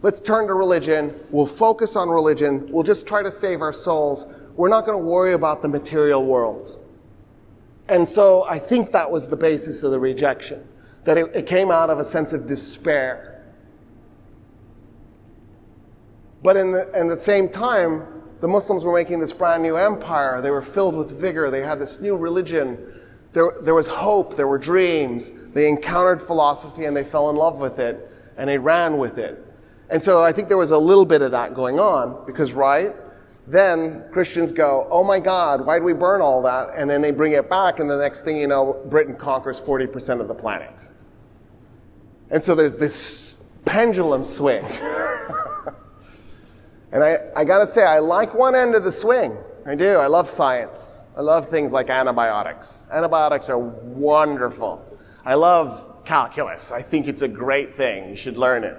Let's turn to religion. We'll focus on religion. We'll just try to save our souls. We're not going to worry about the material world. And so I think that was the basis of the rejection. That it came out of a sense of despair. But in the same time, the Muslims were making this brand new empire. They were filled with vigor. They had this new religion. There was hope. There were dreams. They encountered philosophy and they fell in love with it and they ran with it. And so I think there was a little bit of that going on because, then Christians go, oh my God, why did we burn all that? And then they bring it back, and the next thing you know, Britain conquers 40% of the planet. And so there's this pendulum swing. And I gotta say, I like one end of the swing. I do. I love science. I love things like antibiotics. Antibiotics are wonderful. I love calculus. I think it's a great thing. You should learn it.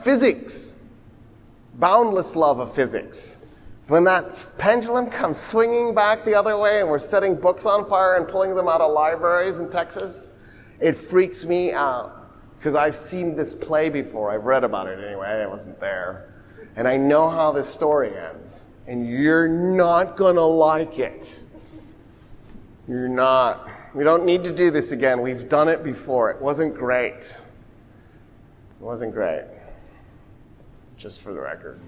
Physics. Boundless love of physics. When that pendulum comes swinging back the other way and we're setting books on fire and pulling them out of libraries in Texas, it freaks me out. Because I've seen this play before. I've read about it anyway. I wasn't there. And I know how this story ends. And you're not going to like it. You're not. We don't need to do this again. We've done it before. It wasn't great. It wasn't great. Just for the record.